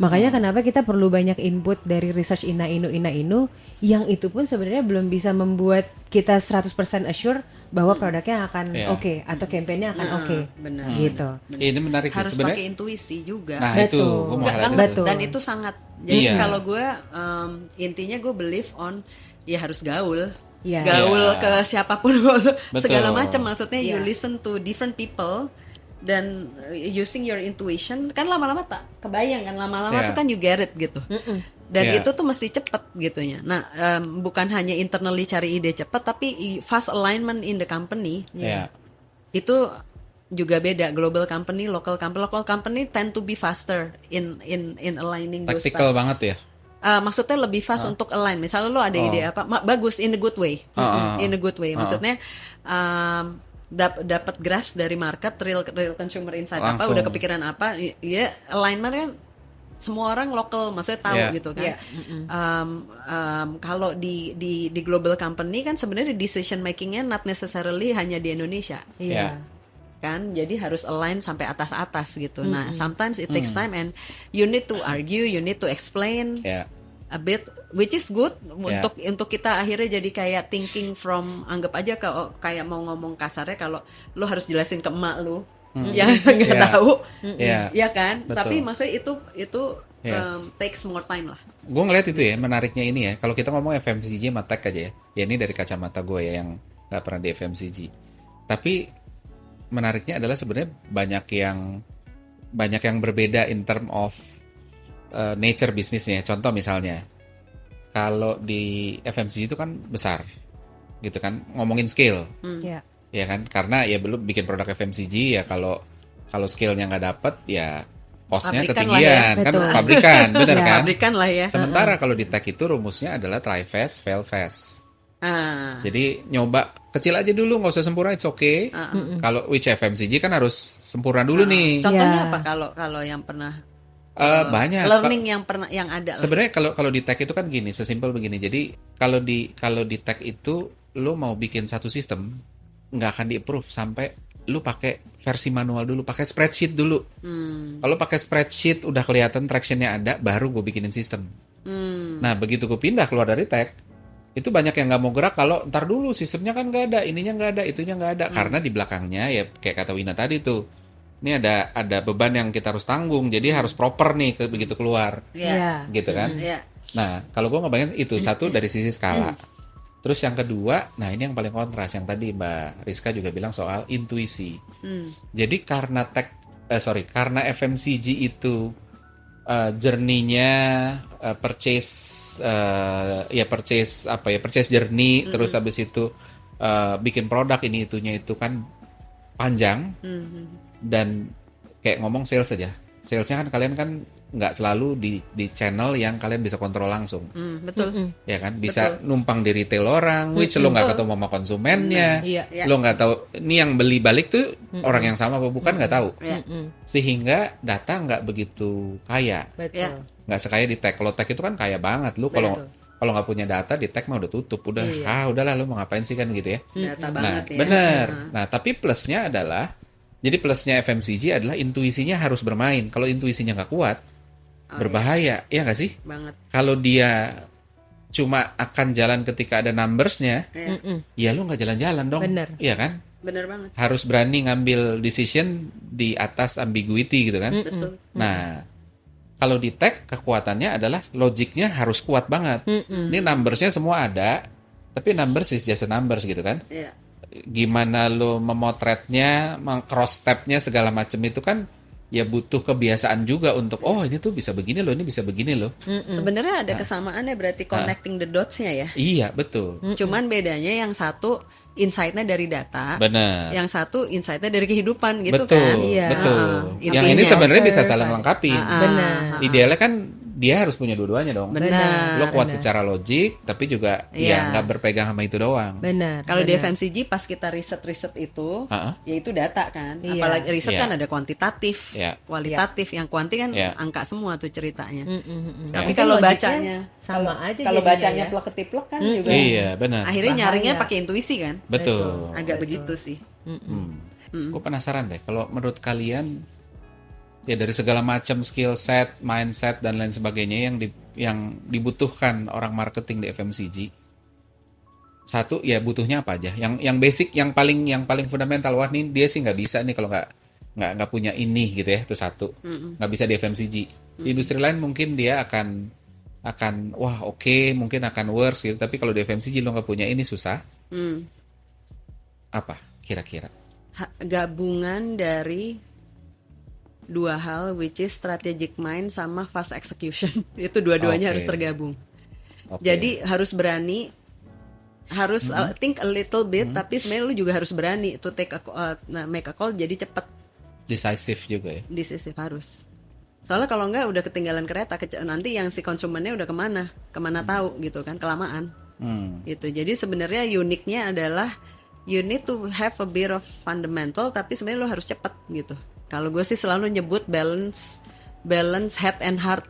Makanya kenapa kita perlu banyak input dari research ina inu yang itu pun sebenarnya belum bisa membuat kita 100% assure bahwa produknya akan oke atau campaign-nya akan oke.
Benar.
Gitu.
Ini menarik sih
Harus
sebenarnya.
pakai intuisi juga.
Nah,
Betul.
itu gua mau
Nggak,
highlight
kan?
itu.
Betul.
Dan itu sangat. Jadi
Iya.
kalau gue intinya gue believe on ya harus gaul.
Iya.
gaul
Iya.
ke siapapun segala macam, maksudnya you
Iya.
listen to different people dan using your intuition kan lama-lama tak kebayang kan, lama-lama
Iya.
tuh kan you get it gitu. Dan
Iya.
itu tuh mesti cepet gitunya. Nah, bukan hanya internally cari ide cepet, tapi fast alignment in the company
Ya.
itu juga beda. Global company, local company tend to be faster in aligning those
Taktikal
stuff.
banget ya.
Maksudnya lebih fast untuk align. Misalnya lo ada ide apa, bagus in a good way, in a good way. Maksudnya dapat graphs dari market, real consumer insight apa,
Langsung.
udah kepikiran apa, ya alignment kan semua orang lokal, maksudnya tahu
Yeah.
gitu kan.
Yeah.
Kalau di global company kan sebenarnya decision makingnya not necessarily hanya di Indonesia
Iya.
kan, jadi harus align sampai atas gitu. Nah, sometimes it takes time and you need to argue, you need to explain
Ya.
a bit, which is good
Yeah.
untuk kita akhirnya jadi kayak thinking from, anggap aja kayak mau ngomong kasarnya, kalau lu harus jelasin ke emak lu yang nggak
Yeah.
tahu,
Yeah.
ya kan?
Betul.
Tapi maksudnya itu
Yes.
takes more time lah.
Gue ngeliat itu ya, menariknya ini ya. Kalau kita ngomong FMCG sama tech aja ya. Ya ini dari kacamata gue ya yang nggak pernah di FMCG. Tapi menariknya adalah sebenarnya banyak yang berbeda in term of nature bisnisnya. Contoh misalnya, kalau di FMCG itu kan besar, gitu kan, ngomongin scale,
Iya.
ya kan? Karena ya belum bikin produk FMCG ya kalau scale-nya nggak dapet ya cost-nya
Pabrikan lah
ketinggian,
ya.
kan
Betul.
pabrikan, bener
Ya.
kan?
Pabrikan lah ya.
Sementara kalau di tech itu rumusnya adalah try fast, fail fast. Jadi nyoba kecil aja dulu, nggak usah sempurna, it's okay. Kalau which FMCG kan harus sempurna dulu nih.
Contohnya
Ya.
apa kalau yang pernah
Banyak.
learning yang ada lah.
Sebenarnya kalau di tech itu kan gini, sesimpel begini. Jadi kalau di tech itu lo mau bikin satu sistem nggak akan di-approve sampai lu pakai versi manual dulu, pakai spreadsheet dulu. Kalau pakai spreadsheet udah kelihatan tractionnya ada, baru gue bikinin sistem. Nah begitu gue pindah keluar dari tech, itu banyak yang nggak mau gerak kalau ntar dulu sistemnya kan nggak ada, ininya nggak ada, itunya nggak ada, karena di belakangnya ya kayak kata Wina tadi tuh, ini ada beban yang kita harus tanggung, jadi harus proper nih begitu keluar,
Iya.
gitu kan.
Iya.
Nah kalau gue ngebayangin itu satu dari sisi skala, terus yang kedua, nah ini yang paling kontras yang tadi Mbak Rizka juga bilang soal intuisi. Jadi karena karena FMCG itu journey-nya purchase journey, terus habis itu bikin produk ini itunya itu kan panjang, dan kayak ngomong sales aja, salesnya kan kalian kan nggak selalu di channel yang kalian bisa kontrol langsung,
Betul.
ya kan, bisa numpang di retail orang, which lo nggak ketemu sama konsumennya,
Iya.
lo nggak tahu ini yang beli balik tuh orang yang sama apa bukan, nggak tahu,
Ya.
sehingga data nggak begitu kaya.
Betul.
Nggak sekaya di tech. Kalau tech itu kan kaya banget. Lu kalau nggak punya data di tech mah udah tutup, udah udahlah lu mau ngapain sih kan gitu ya.
Data
Nah,
banget ya.
bener. Nah, tapi plusnya adalah, jadi plusnya FMCG adalah intuisinya harus bermain. Kalau intuisinya nggak kuat, berbahaya, ya nggak sih?
Banget.
Kalau dia cuma akan jalan ketika ada numbersnya, ya lu nggak jalan-jalan dong.
Bener.
Iya kan?
Bener banget.
Harus berani ngambil decision di atas ambiguity gitu kan.
Betul.
Nah, kalau di tech kekuatannya adalah logiknya harus kuat banget. Ini numbersnya semua ada, tapi numbers is just a numbers gitu kan.
Iya.
Gimana lo memotretnya, cross stepnya segala macam itu kan ya butuh kebiasaan juga untuk ini tuh bisa begini loh, ini bisa begini loh.
Sebenarnya ada kesamaannya, berarti connecting the dots-nya ya.
Iya betul,
Cuman bedanya yang satu insight-nya dari data,
benar.
yang satu insight-nya dari kehidupan gitu
Betul,
kan.
Iya.
betul.
Intinya.
Yang ini sebenarnya bisa
Observe.
saling lengkapi.
Benar.
Idealnya kan dia harus punya dua-duanya dong.
Benar.
Lo kuat secara logik, tapi juga
Iya.
ya nggak berpegang sama itu doang.
Benar.
Kalau di
benar.
FMCG pas kita riset itu,
Ha-ha.
ya itu data kan.
Iya.
Apalagi riset
Iya.
kan ada kuantitatif,
Iya.
kualitatif. Yang kuanti kan
Iya.
angka semua tuh ceritanya. Tapi
Mungkin
kalau
logiknya
bacanya
sama aja
kalau
jadinya
bacanya
ya.
plek ketiplek kan juga.
Iya benar.
Akhirnya
Bahaya.
nyarinya pakai intuisi kan.
Betul.
Agak begitu sih.
Gue penasaran deh, kalau menurut kalian ya dari segala macam skill set, mindset dan lain sebagainya yang dibutuhkan orang marketing di FMCG, satu ya butuhnya apa aja? Yang basic, yang paling fundamental. Wah nih dia sih nggak bisa nih kalau nggak punya ini gitu ya, itu satu. Nggak bisa di FMCG. Di industri lain mungkin dia akan wah oke, mungkin akan works gitu. Tapi kalau di FMCG lo nggak punya ini susah.
Hmm.
Apa kira-kira?
Gabungan dari dua hal, which is strategic mind sama fast execution. Itu dua-duanya
Oke.
harus tergabung.
Oke.
Jadi harus berani, harus think a little bit, tapi sebenarnya lu juga harus berani to make a call, jadi cepet,
Decisive juga ya.
decisive harus. Soalnya kalau enggak udah ketinggalan kereta, nanti yang si konsumennya udah kemana tahu gitu kan, kelamaan. Gitu. Jadi sebenarnya uniknya adalah you need to have a bit of fundamental, tapi sebenarnya lo harus cepet gitu. Kalau gue sih selalu nyebut balance head and heart.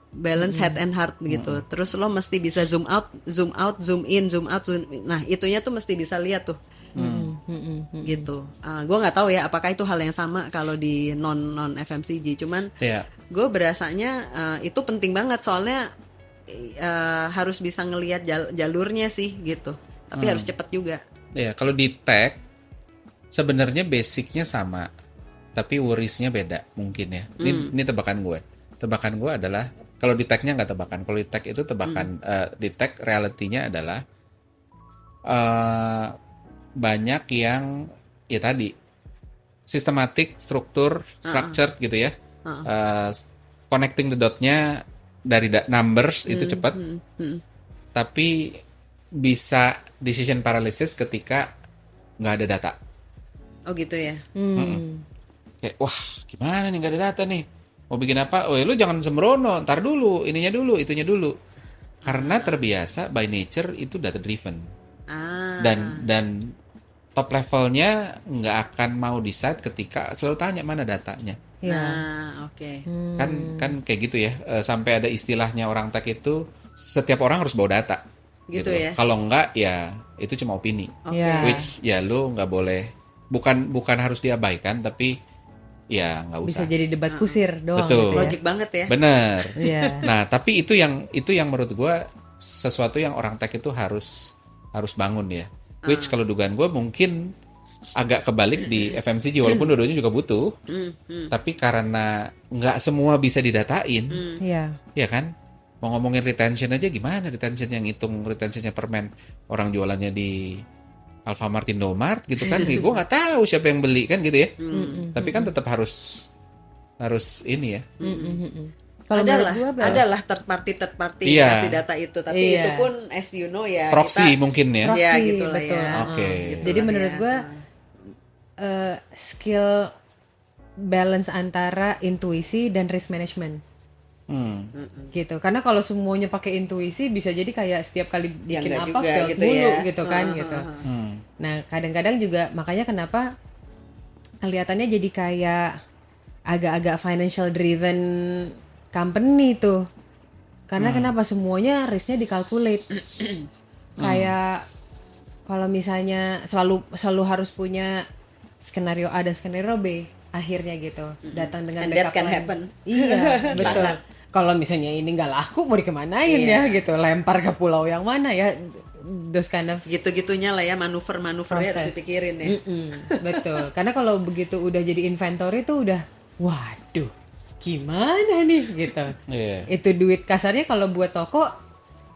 Balance head and heart gitu. Terus lo mesti bisa zoom out, zoom in. Nah, itunya tuh mesti bisa lihat tuh. Gitu. Gue nggak tahu ya apakah itu hal yang sama kalau di non FMCG. Cuman
Iya.
gue berasanya itu penting banget soalnya harus bisa ngelihat jalurnya sih gitu. Tapi harus cepet juga.
Iya, kalau di tech sebenarnya basicnya sama, tapi worries-nya beda mungkin ya. Ini tebakan gue. Tebakan gue adalah kalau di tech-nya nggak tebakan. Kalau di tech itu tebakan. Di tech reality-nya adalah banyak yang ya tadi sistematik, structured gitu ya. Connecting the dot-nya dari numbers itu cepat. Tapi bisa decision paralysis ketika nggak ada data.
Oh gitu ya.
Kayak, wah gimana nih nggak ada data nih. Mau bikin apa? Oh lu jangan sembrono, ntar dulu, ininya dulu, itunya dulu. Karena terbiasa by nature itu data driven. Dan top levelnya nggak akan mau decide ketika selalu tanya mana datanya.
Oke.
Kan kayak gitu ya. Sampai ada istilahnya orang tech itu setiap orang harus bawa data.
Gitu ya.
Kalau enggak ya itu cuma opini.
Iya.
Which ya lu nggak boleh, bukan harus diabaikan, tapi ya nggak usah.
Bisa jadi debat kusir doang.
Betul.
gitu ya.
Logik banget ya.
Bener.
Iya.
Nah tapi itu yang menurut gue sesuatu yang orang tech itu harus bangun ya. Which kalau dugaan gue mungkin agak kebalik di FMCG walaupun dua-duanya juga butuh. Tapi karena nggak semua bisa didatain,
Iya.
ya kan? Mau ngomongin retention aja gimana? Retention yang ngitung retentionnya permen orang jualannya di Alfamart, Indomart gitu kan? Gue nggak tahu siapa yang beli kan gitu ya. Tapi kan tetap harus ini ya.
Kalau menurut
adalah
gua,
adalah third party
Iya.
kasih data itu, tapi
Iya.
itu pun as you know ya
Proxy
kita,
mungkin ya.
Proxy,
ya gitu lah
betul.
ya.
Oke.
Gitu
Jadi
lah
menurut
ya.
gua skill balance antara intuisi dan risk management gitu. Karena kalau semuanya pakai intuisi bisa jadi kayak setiap kali
Ya,
bikin
enggak
apa
juga
failed
gitu
mulu
ya.
gitu kan gitu. Nah kadang-kadang juga makanya kenapa kelihatannya jadi kayak agak-agak financial driven company tuh. Karena kenapa semuanya risknya dikalkulate. Kayak kalau misalnya selalu harus punya skenario A dan skenario B akhirnya gitu. Datang dengan
And that
backup
can
plan.
happen.
Iya, betul.
Sangat.
Kalau misalnya ini nggak laku mau dikemanain ya gitu. Lempar ke pulau yang mana ya. Those kind of
Gitu-gitunya lah ya, manuver-manuvernya harus
proses.
dipikirin ya.
Betul. Karena kalau begitu udah jadi inventory tuh udah waduh gimana nih gitu.
Iya.
Itu duit kasarnya kalau buat toko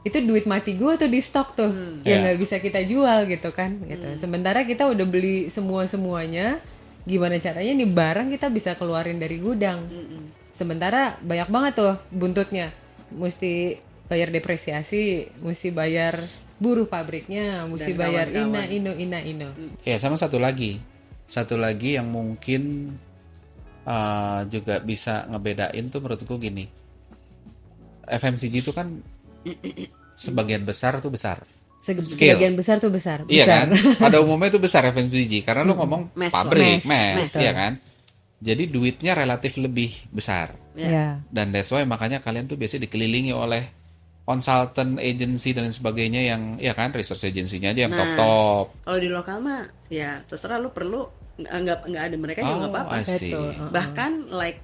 itu duit mati gua tuh di stok tuh yang nggak bisa kita jual gitu kan gitu. Sementara kita udah beli semuanya, gimana caranya nih barang kita bisa keluarin dari gudang. Sementara banyak banget tuh buntutnya, mesti bayar depresiasi, mesti bayar buruh pabriknya, mesti
Dan
bayar
kawan-kawan.
ino.
Ya sama satu lagi yang mungkin juga bisa ngebedain tuh menurutku gini. FMCG itu kan sebagian besar tuh besar. Skill.
Sebagian besar tuh besar.
Iya kan? Pada umumnya itu besar FMCG karena lu ngomong
Mes.
pabrik,
Mes.
mes, ya kan? Jadi duitnya relatif lebih besar.
Ya.
Dan that's why makanya kalian tuh biasanya dikelilingi oleh consultant agency dan lain sebagainya yang ya kan research agency-nya aja yang
Nah,
top-top.
Kalau di lokal mah ya terserah lu perlu nggak ada mereka juga nggak apa-apa.
I see.
Betul.
Bahkan like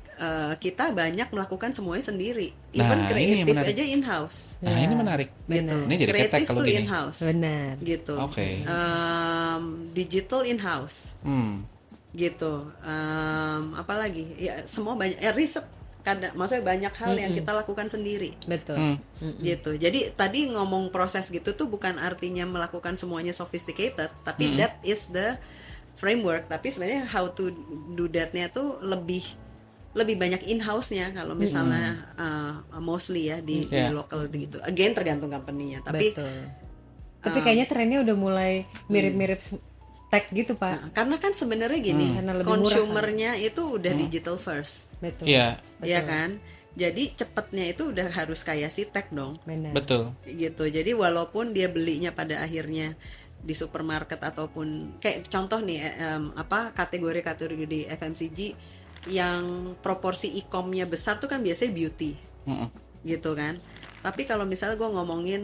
kita banyak melakukan semuanya sendiri.
Nah,
Even
ini yang
kreatif
menarik.
aja in-house.
Nah, ini menarik.
Gitu.
Ini jadi ketek
Kreatif
kalau
tuh
gini.
in-house.
Benar.
Gitu.
Oke.
Digital in-house.
Hmm.
Gitu. Apalagi ya semua banyak riset maksudnya banyak hal yang kita lakukan sendiri.
Betul.
Gitu. Jadi tadi ngomong proses gitu tuh bukan artinya melakukan semuanya sophisticated, tapi that is the framework. Tapi sebenarnya how to do that-nya tuh lebih banyak in-house-nya kalau misalnya mostly ya di local gitu. Again tergantung company-nya. Tapi
Betul. Tapi kayaknya trennya udah mulai mirip-mirip tech gitu, Pak.
nah, karena kan sebenarnya gini,
Karena lebih murah,
consumer-nya itu udah digital first.
Betul.
Iya,
Iya kan? Jadi cepetnya itu udah harus kayak si tech dong.
Benar.
betul.
Gitu. Jadi walaupun dia belinya pada akhirnya di supermarket ataupun kayak contoh nih kategori-kategori di FMCG yang proporsi e-comnya besar tuh kan biasanya beauty. Gitu kan. Tapi kalau misalnya gue ngomongin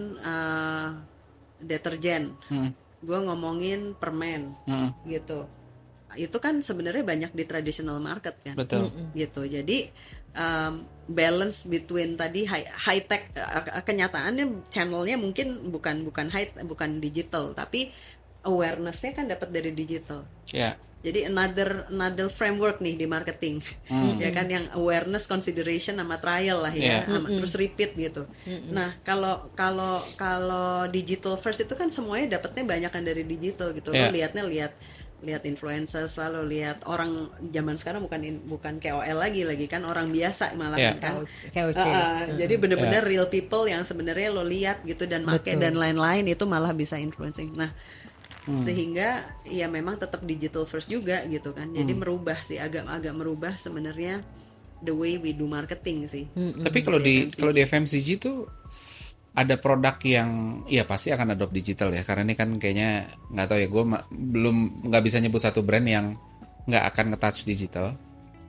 deterjen, gue ngomongin permen gitu, itu kan sebenarnya banyak di traditional market kan.
Betul.
Gitu. Jadi balance between tadi high tech, kenyataannya channelnya mungkin bukan digital, tapi awarenessnya kan dapat dari digital.
Ya.
Jadi another framework nih di marketing, ya kan, yang awareness, consideration sama trial lah ya, terus repeat gitu. Nah kalau digital first itu kan semuanya dapatnya banyakan dari digital gitu. Lo lihat influencer, selalu lihat orang zaman sekarang bukan KOL lagi kan orang biasa malah kan.
KOC.
Jadi bener-bener real people yang sebenarnya lo lihat gitu dan make dan lain-lain, itu malah bisa influencing. Nah sehingga ya memang tetap digital first juga gitu kan. Jadi merubah sih, agak merubah sebenarnya the way we do marketing sih.
Tapi kalau di FMCG tuh ada produk yang ya pasti akan adopt digital ya, karena ini kan kayaknya nggak tahu ya, gue belum nggak bisa nyebut satu brand yang nggak akan nge-touch digital.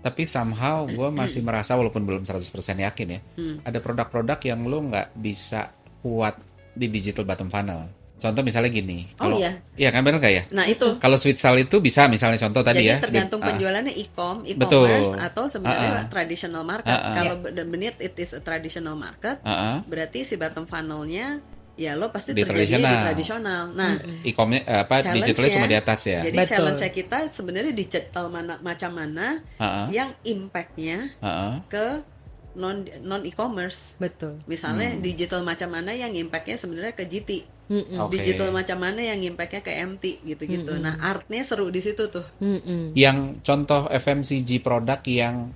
Tapi somehow gue masih merasa, walaupun belum 100% yakin ya, ada produk-produk yang lo nggak bisa kuat di digital bottom funnel. Contoh misalnya gini, kalau iya kan, benar nggak ya?
Nah itu.
Kalau Sweet Sal itu bisa misalnya contoh tadi ya.
Jadi tergantung penjualannya e-commerce atau sebenarnya traditional market. Kalau beneath it is a traditional market, berarti si bottom funnelnya ya lo pasti terjadi di tradisional. Nah,
e-comnya digitalnya cuma di atas ya.
Jadi challenge-nya kita sebenarnya digital macam mana yang impact-nya ke non e-commerce.
Betul.
Misalnya digital macam mana yang impact-nya sebenarnya ke GT. Digital macam mana yang impact-nya ke MT gitu-gitu. Nah, artnya seru di situ tuh.
Yang contoh FMCG produk yang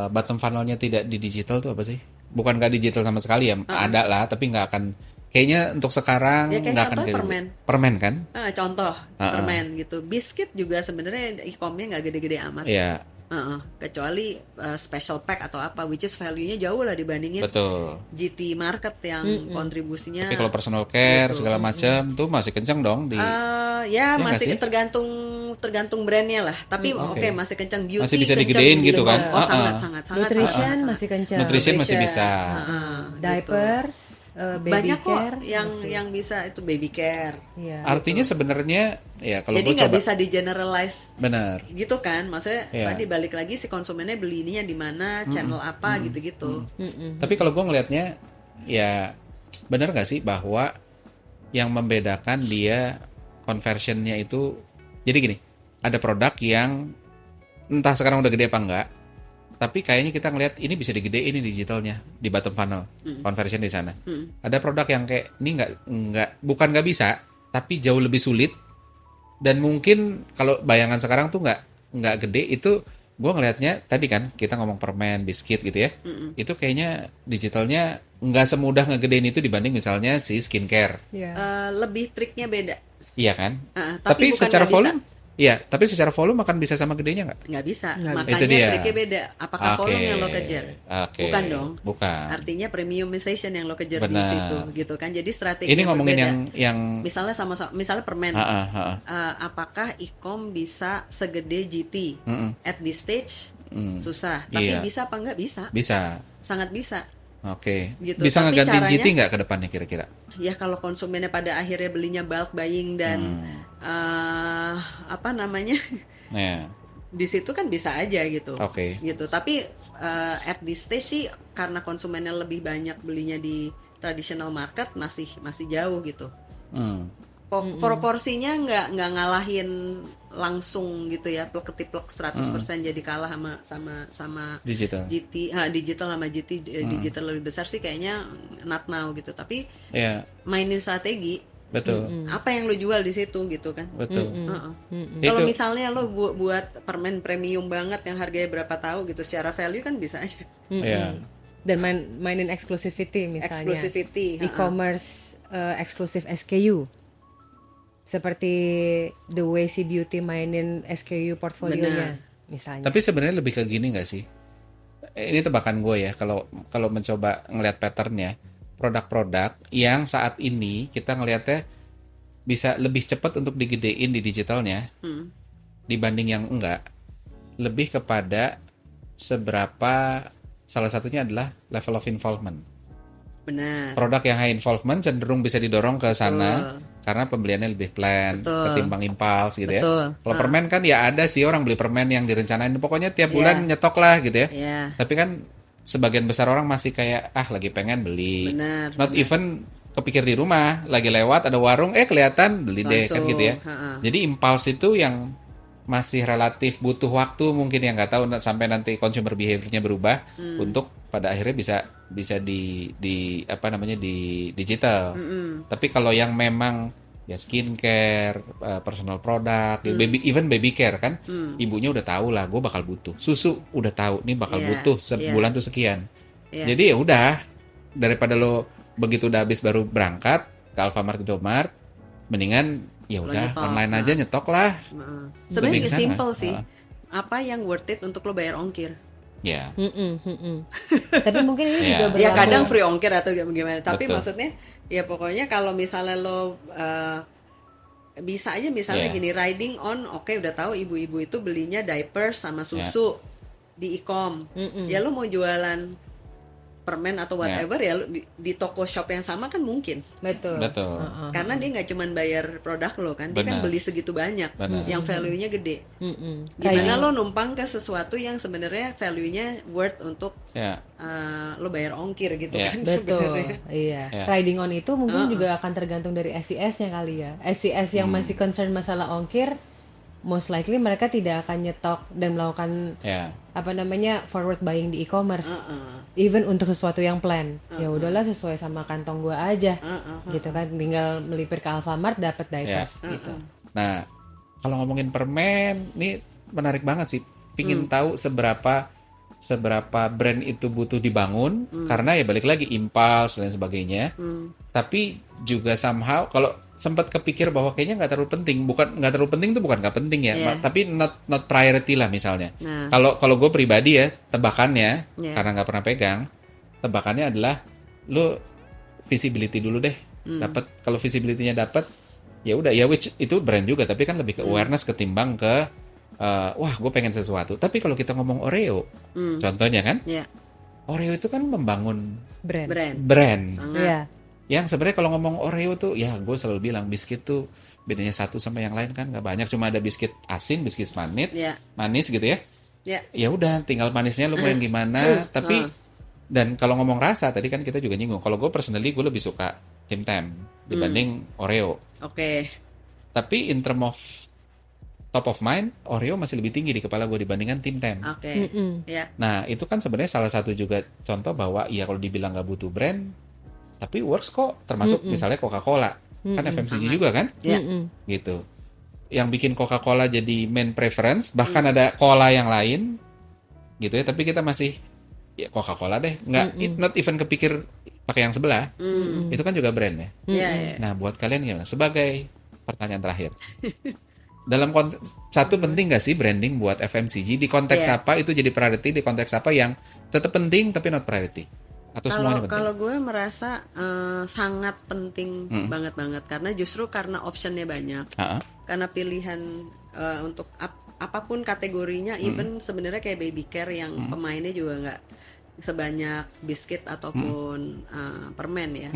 bottom funnel-nya tidak di digital tuh apa sih? Bukan nggak digital sama sekali ya, ada lah, tapi nggak akan. Kayaknya untuk sekarang nggak akan kayak
permen.
Permen kan?
Contoh permen gitu. Biskuit juga sebenarnya e-comnya nggak gede-gede amat.
Iya.
Kecuali special pack atau apa, which is value-nya jauh lah dibandingin GT market yang kontribusinya.
Tapi kalau personal care segala macam tuh masih kencang dong di.
Ya masih tergantung brandnya lah. Tapi masih kencang. Beauty
masih bisa digedein gitu kan?
Sangat.
Nutrition masih kencang.
Nutrition masih bisa.
Diapers. Baby
banyak
care,
kok yang bisa itu baby care.
Ya,
artinya sebenarnya ya kalau
jadi nggak bisa di generalize.
Benar.
Gitu kan, maksudnya tadi balik lagi si konsumennya belinya di mana, channel apa gitu-gitu.
Tapi kalau gue ngelihatnya ya benar nggak sih bahwa yang membedakan dia conversionnya itu, jadi gini, ada produk yang entah sekarang udah gede apa enggak, tapi kayaknya kita ngelihat ini bisa digedein ini digitalnya di bottom funnel, conversion di sana. Ada produk yang kayak ini bukan nggak bisa, tapi jauh lebih sulit. Dan mungkin kalau bayangan sekarang tuh nggak gede, itu gue ngelihatnya tadi kan kita ngomong permen, biskuit gitu ya, itu kayaknya digitalnya nggak semudah ngegedein itu dibanding misalnya si skincare.
Lebih triknya beda.
Iya kan?
Tapi
secara volume. Iya, tapi secara volume akan bisa sama gedenya nggak?
Nggak bisa, makanya triknya beda. Apakah volume yang lo kejar? Bukan dong.
Bukan.
Artinya premiumization yang lo kejar di situ, gitu kan? Jadi strategi
ini ngomongin yang
misalnya misalnya permen. Apakah e-com bisa segede GT? At this stage susah. Tapi bisa apa nggak? Bisa.
Bisa.
Sangat bisa.
Oke.
Gitu.
Bisa ngegantiin GT nggak ke depannya kira-kira?
Ya kalau konsumennya pada akhirnya belinya bulk buying dan apa namanya, di situ kan bisa aja gitu. Gitu. Tapi at this stage sih karena konsumennya lebih banyak belinya di traditional market masih jauh gitu. Proporsinya nggak ngalahin langsung gitu ya, plek-ketiplek 100% jadi kalah sama
Digital.
GT, digital sama GT, digital lebih besar sih kayaknya not now gitu. Tapi
Ya,
mainin strategi,
betul.
apa yang lo jual di situ gitu kan.
Betul.
Heeh.
Itu
Kalau misalnya lo buat permen premium banget yang harganya berapa tahu gitu, secara value kan bisa aja.
ya.
Dan mainin exclusivity misalnya.
Exclusivity.
E-commerce eksklusif SKU. Seperti The Way Si Beauty mainin SKU portfolionya misalnya.
Tapi sebenarnya lebih ke gini nggak sih? Ini tebakan gue ya, kalau mencoba ngelihat patternnya, produk-produk yang saat ini kita ngelihatnya bisa lebih cepat untuk digedein di digitalnya dibanding yang enggak, lebih kepada seberapa, salah satunya adalah level of involvement.
Benar.
Produk yang high involvement cenderung bisa didorong ke sana karena pembeliannya lebih plan ketimbang impulse gitu ya.
Betul.
Kalau permen kan ya ada sih orang beli permen yang direncanain pokoknya tiap bulan nyetok lah gitu ya.
Iya.
Tapi kan sebagian besar orang masih kayak lagi pengen beli.
Benar.
Not even kepikir di rumah, lagi lewat ada warung kelihatan beli deh kan gitu ya. Jadi impulse itu yang masih relatif butuh waktu mungkin, yang nggak tahu sampai nanti consumer behavior-nya berubah untuk pada akhirnya bisa di apa namanya di digital. Tapi kalau yang memang ya skincare, personal product, even baby care kan, ibunya udah tahu lah gue bakal butuh susu, udah tahu nih bakal butuh sebulan tuh sekian. Jadi ya udah, daripada lo begitu udah habis baru berangkat ke Alfamart, Indomaret, mendingan ya udah online aja nyetok lah.
Sebenarnya
Lebih ke sana.
simple sih. Apa yang worth it untuk lo bayar ongkir?
Ya.
Tapi mungkin ini juga
Ya
berlaku.
kadang free ongkir atau gimana. Tapi
Betul.
maksudnya ya pokoknya kalau misalnya lo bisa aja misalnya gini, riding on, oke, udah tahu ibu-ibu itu belinya diaper sama susu di e-com. Ya lo mau jualan permen atau whatever ya lo di toko shop yang sama kan mungkin.
Betul.
Betul.
Karena dia nggak cuman bayar produk lo kan, dia kan
Benar.
beli segitu banyak,
Benar.
yang value-nya gede.
Mm-mm.
Gimana lo numpang ke sesuatu yang sebenarnya value-nya worth untuk
Ya.
lo bayar ongkir gitu
Ya.
kan
Betul,
sebenarnya.
iya.
Ya.
Riding on itu mungkin juga akan tergantung dari SES-nya kali ya. SES yang masih concern masalah ongkir, most likely mereka tidak akan nyetok dan melakukan
Ya.
apa namanya forward buying di e-commerce. Even untuk sesuatu yang plan, ya udahlah sesuai sama kantong gua aja, gitu kan. Tinggal melipir ke Alfamart dapat diapers gitu.
Nah, kalau ngomongin permen, ini menarik banget sih. Pingin tahu seberapa brand itu butuh dibangun, karena ya balik lagi impulse dan sebagainya. Tapi juga somehow kalau sempat kepikir bahwa kayaknya nggak terlalu penting, nggak terlalu penting tuh bukan nggak penting ya, tapi not priority lah misalnya.
Nah.
Kalau gue pribadi ya, tebakannya
Yeah.
karena nggak pernah pegang, tebakannya adalah lo visibility dulu deh. Dapat, kalau visibility-nya dapat, ya udah ya, which itu brand juga, tapi kan lebih ke awareness ketimbang ke wah gue pengen sesuatu. Tapi kalau kita ngomong Oreo, contohnya kan,
Ya,
Oreo itu kan membangun
Brand.
brand.
sangat.
Iya.
Yang sebenarnya kalau ngomong Oreo tuh, ya gue selalu bilang biskuit tuh bedanya satu sama yang lain kan nggak banyak, cuma ada biskuit asin, biskuit manis gitu ya.
Ya.
Ya udah, tinggal manisnya lu mau yang gimana. Tapi dan kalau ngomong rasa tadi kan kita juga nyinggung. Kalau gue personally gue lebih suka Tim Tam dibanding Oreo.
Oke.
Tapi in term of top of mind, Oreo masih lebih tinggi di kepala gue dibandingkan Tim Tam.
Oke. Ya.
Nah itu kan sebenarnya salah satu juga contoh bahwa ya kalau dibilang nggak butuh brand, tapi works kok. Termasuk misalnya Coca-Cola, kan FMCG juga kan,
Ya.
gitu. Yang bikin Coca-Cola jadi main preference, bahkan ada cola yang lain, gitu ya. Tapi kita masih ya Coca-Cola deh, nggak not even kepikir pakai yang sebelah. Itu kan juga brand ya.
Ya, ya.
Nah buat kalian gimana? Sebagai pertanyaan terakhir, dalam satu penting nggak sih branding buat FMCG di konteks apa itu jadi priority, di konteks apa yang tetap penting tapi not priority, atau semuanya penting?
Kalau gue merasa sangat penting banget karena justru karena optionnya banyak, karena pilihan untuk apapun kategorinya, even sebenarnya kayak baby care yang pemainnya juga nggak sebanyak biskuit ataupun permen ya.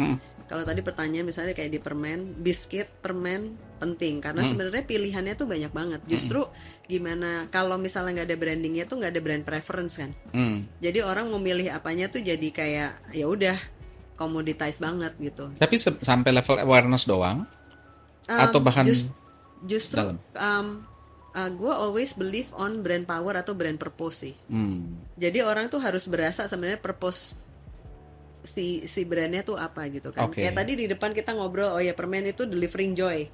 Kalau tadi pertanyaan misalnya kayak di permen, biskuit, permen penting karena sebenarnya pilihannya tuh banyak banget. Justru gimana kalau misalnya nggak ada brandingnya tuh nggak ada brand preference kan. Jadi orang mau milih apanya tuh jadi kayak ya udah commoditize banget gitu.
Tapi sampai level awareness doang, Atau bahkan
Justru
dalam?
gue always believe on brand power atau brand purpose sih. Jadi orang tuh harus berasa sebenarnya purpose si brandnya tuh apa gitu kan.
Oke.
Kayak tadi di depan kita ngobrol, oh ya permen itu delivering joy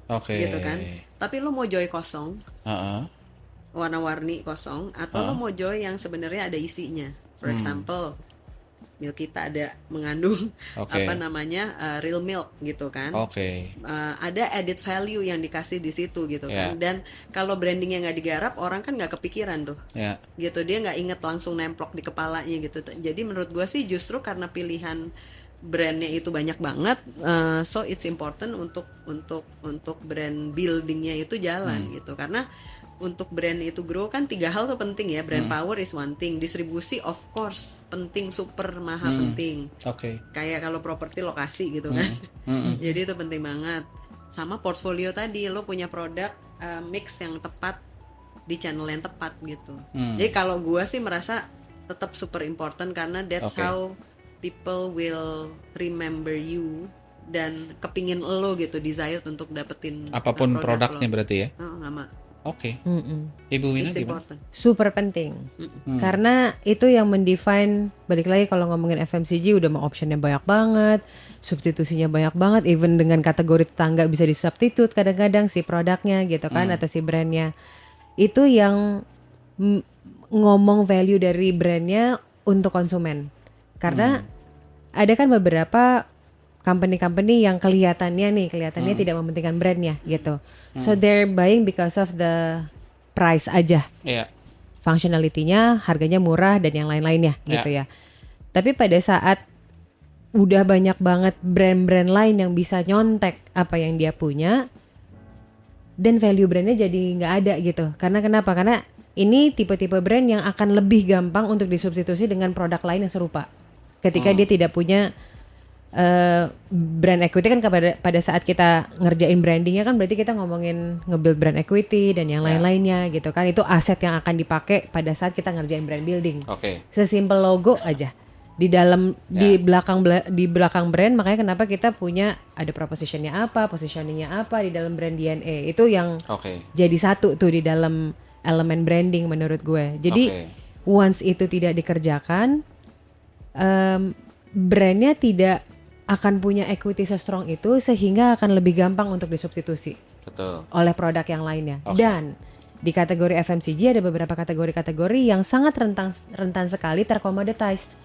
Oke.
gitu kan. Tapi lo mau joy kosong,
Heeh.
warna-warni kosong, atau lo mau joy yang sebenarnya ada isinya. For example, milk kita ada mengandung
Oke.
apa namanya real milk gitu kan.
Oke.
Ada added value yang dikasih di situ gitu
Ya.
kan. Dan kalau brandingnya nggak digarap, orang kan nggak kepikiran tuh
Ya.
gitu, dia nggak inget langsung nemplok di kepalanya gitu. Jadi menurut gue sih justru karena pilihan brandnya itu banyak banget, so it's important untuk brand buildingnya itu jalan gitu. Karena untuk brand itu grow kan 3 hal tuh penting ya. Brand power is one thing, distribusi of course penting, super maha penting.
Oke.
Kayak kalau properti lokasi gitu kan. Jadi itu penting banget. Sama portfolio tadi, lo punya produk mix yang tepat di channel yang tepat gitu. Jadi kalau gua sih merasa tetap super important karena that's
Oke.
how people will remember you dan kepingin lo gitu, desired untuk dapetin
Apapun
produk
produknya
lo.
berarti ya.
Oh, sama.
Oke.
Mm-mm.
Ibu Wina
It's
gimana?
important.
Super penting. Karena itu yang mendefine, balik lagi kalau ngomongin FMCG udah mau optionnya banyak banget, substitusinya banyak banget, even dengan kategori tetangga bisa disubstitute kadang-kadang si produknya gitu kan atau si brandnya. Itu yang ngomong value dari brandnya untuk konsumen. Karena ada kan beberapa company-company yang kelihatannya tidak mementingkan brandnya gitu. So they're buying because of the price aja.
Iya.
Functionality-nya, harganya murah dan yang lain-lainnya gitu ya. Tapi pada saat udah banyak banget brand-brand lain yang bisa nyontek apa yang dia punya, dan value brandnya jadi nggak ada gitu. Karena kenapa? Karena ini tipe-tipe brand yang akan lebih gampang untuk disubstitusi dengan produk lain yang serupa. Ketika dia tidak punya brand equity kan pada saat kita ngerjain brandingnya kan berarti kita ngomongin nge-build brand equity dan yang lain-lainnya gitu kan. Itu aset yang akan dipakai pada saat kita ngerjain brand building.
Oke.
Sesimpel logo aja di dalam di belakang brand. Makanya kenapa kita punya ada propositionnya apa, positioningnya apa di dalam brand DNA. Itu yang
Oke.
jadi satu tuh di dalam elemen branding menurut gue. Jadi once itu tidak dikerjakan, brandnya tidak akan punya equity se-strong itu sehingga akan lebih gampang untuk disubstitusi
Betul.
oleh produk yang lainnya. Dan di kategori FMCG ada beberapa kategori-kategori yang sangat rentan sekali tercommoditized.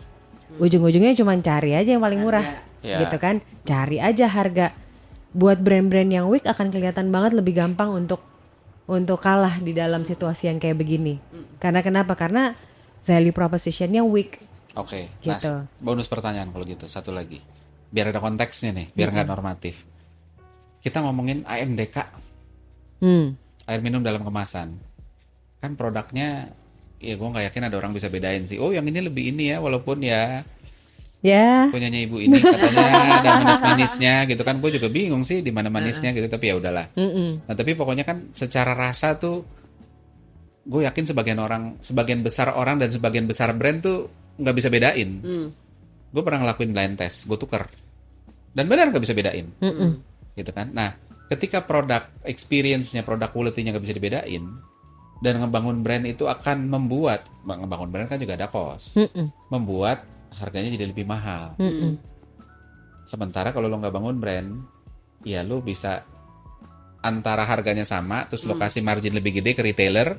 Ujung-ujungnya cuma cari aja yang paling murah, gitu kan? Cari aja harga. Buat brand-brand yang weak akan kelihatan banget lebih gampang untuk kalah di dalam situasi yang kayak begini. Karena kenapa? Karena value propositionnya weak.
Oke.
Gitu.
Nah, bonus pertanyaan kalau gitu, satu lagi. Biar ada konteksnya nih, biar nggak normatif. Kita ngomongin AMDK, air minum dalam kemasan. Kan produknya, ya gue nggak yakin ada orang bisa bedain sih. Oh yang ini lebih ini ya, walaupun ya punyanya ibu ini katanya ada manis-manisnya gitu kan. Gue juga bingung sih di mana manisnya gitu, tapi ya udahlah. Nah tapi pokoknya kan secara rasa tuh, gue yakin sebagian besar orang dan sebagian besar brand tuh nggak bisa bedain. Gue pernah ngelakuin blind test, gue tuker dan benar nggak bisa bedain, gitu kan. Nah, ketika produk experience-nya, produk quality-nya nggak bisa dibedain, dan ngebangun brand itu akan ngebangun brand kan juga ada cost, membuat harganya jadi lebih mahal. Sementara kalau lo nggak bangun brand, ya lo bisa antara harganya sama, terus lo kasih margin lebih gede ke retailer,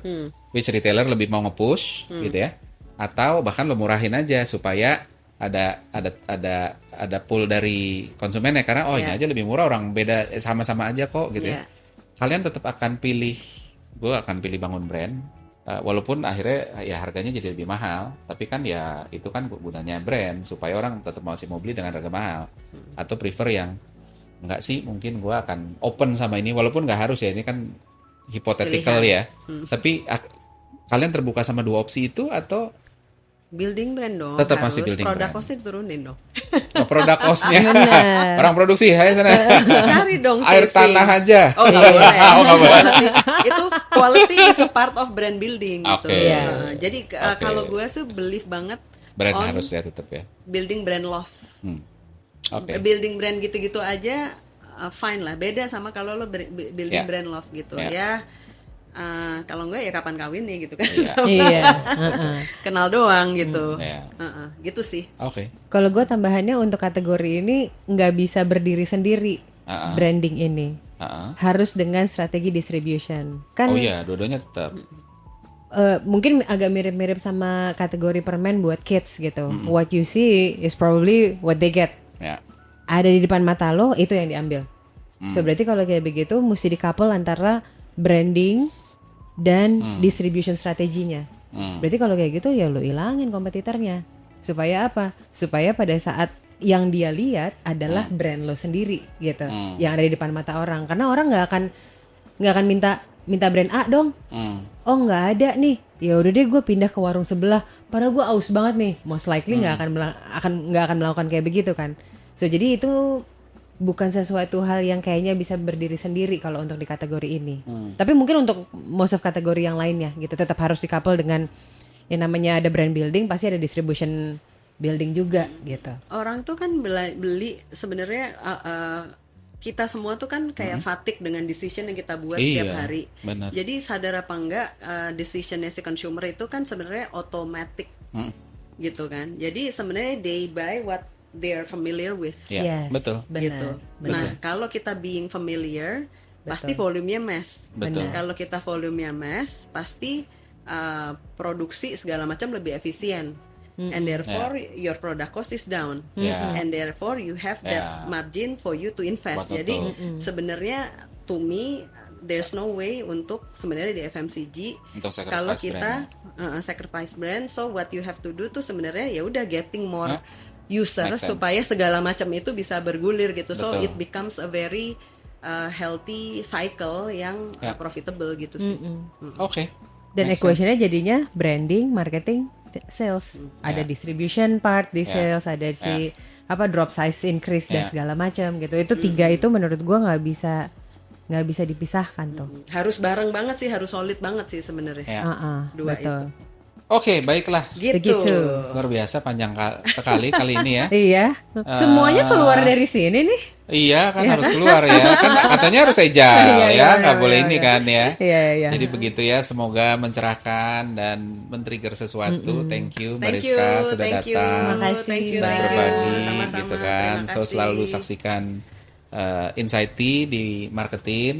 which retailer lebih mau nge-push, gitu ya. Atau bahkan lo murahin aja supaya ada pull dari konsumennya karena ini aja lebih murah, orang beda sama-sama aja kok gitu ya. Kalian tetap akan gue akan pilih bangun brand walaupun akhirnya ya harganya jadi lebih mahal, tapi kan ya itu kan gunanya brand supaya orang tetap masih mau beli dengan harga mahal. Atau prefer yang enggak sih, mungkin gue akan open sama ini walaupun nggak harus ya, ini kan hypothetical ya. Tapi kalian terbuka sama dua opsi itu atau
building brand dong?
Tetap masih building
produk
brand.
costnya diturunin dong.
Produk costnya orang produksi ayo sana.
Cari dong
air
savings.
tanah aja.
Oh nggak boleh.
Nggak boleh.
Itu quality is a part of brand building gitu.
Oke.
Jadi kalau gue sih believe banget
Brand
on
harus ya tetap ya.
building brand love.
Oke.
Building brand gitu-gitu aja fine lah. Beda sama kalau lo building
Yeah.
brand love gitu
Yeah.
ya. Kalau enggak ya kapan kawinnya gitu kan.
Iya.
Sama
Iya. heeh.
kenal doang gitu.
Iya.
Gitu sih.
Oke.
Kalau gue tambahannya untuk kategori ini nggak bisa berdiri sendiri branding ini. Harus dengan strategi distribution. Kan
Oh iya, dua-duanya tetap.
mungkin agak mirip-mirip sama kategori permen buat kids gitu. What you see is probably what they get.
Ya.
Ada di depan mata lo, itu yang diambil. So berarti kalau kayak begitu mesti di-couple antara branding dan distribution strateginya. Berarti kalau kayak gitu ya lo ilangin kompetitornya. Supaya apa? Supaya pada saat yang dia lihat adalah brand lo sendiri gitu, yang ada di depan mata orang. Karena orang nggak akan minta brand A dong. Oh nggak ada nih, ya udah deh gue pindah ke warung sebelah. Padahal gue aus banget nih, most likely nggak akan melakukan kayak begitu kan. So jadi itu bukan sesuatu hal yang kayaknya bisa berdiri sendiri kalau untuk di kategori ini. Tapi mungkin untuk most of kategori yang lainnya gitu tetap harus di-couple dengan yang namanya ada brand building, pasti ada distribution building juga gitu.
Orang tuh kan beli sebenarnya kita semua tuh kan kayak fatigue dengan decision yang kita buat setiap
Iya,
hari.
benar.
Jadi sadar apa enggak decisionnya si consumer itu kan sebenarnya automatic gitu kan. Jadi sebenarnya they buy what they are familiar with.
Ya, betul.
Benar,
Gitu.
benar.
Nah, kalau kita being familiar, pasti volumenya mass.
Betul.
Kalau kita volumenya mass, pasti produksi segala macam lebih efisien. And therefore your product cost is down.
Yeah.
And therefore you have that margin for you to invest.
Betul.
Jadi sebenarnya to me there's no way untuk sebenarnya di FMCG
Untuk sacrifice
kalau kita sacrifice brand. So what you have to do tuh sebenarnya ya udah getting more user
Make sense.
supaya segala macam itu bisa bergulir gitu. So
Betul.
it becomes a very healthy cycle yang profitable gitu sih.
Oke.
Dan
Make
equationnya jadinya branding, marketing, sales. Ada distribution part di sales, ada si drop size increase dan segala macam gitu. Itu tiga itu menurut gua nggak bisa dipisahkan tuh.
Harus bareng banget sih, harus solid banget sih sebenarnya.
Ya.
Dua
Betul.
Oke, baiklah.
Gitu.
Begitu.
Luar biasa panjang sekali kali ini ya.
Iya. Semuanya keluar dari sini nih.
Iya kan harus keluar ya. Kan katanya harus agile
Iya,
ya,
benar,
nggak boleh
benar,
ini
benar.
kan ya.
Iya.
Jadi begitu ya, semoga mencerahkan dan men-trigger sesuatu. Thank you Mbak
Thank you,
Rizka sudah
thank you.
datang
Makasih,
Thank you,
Mbak.
thank you.
berbagi
Sama-sama,
gitu kan.
terima
So
kasih.
selalu saksikan Insight di marketing,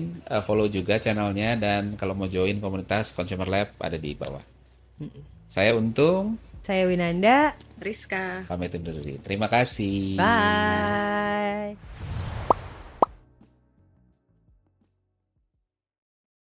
follow juga channelnya, dan kalau mau join komunitas Consumer Lab ada di bawah. Saya Untung,
Saya Winanda.
Rizka.
pamit undur diri. Terima kasih.
Bye.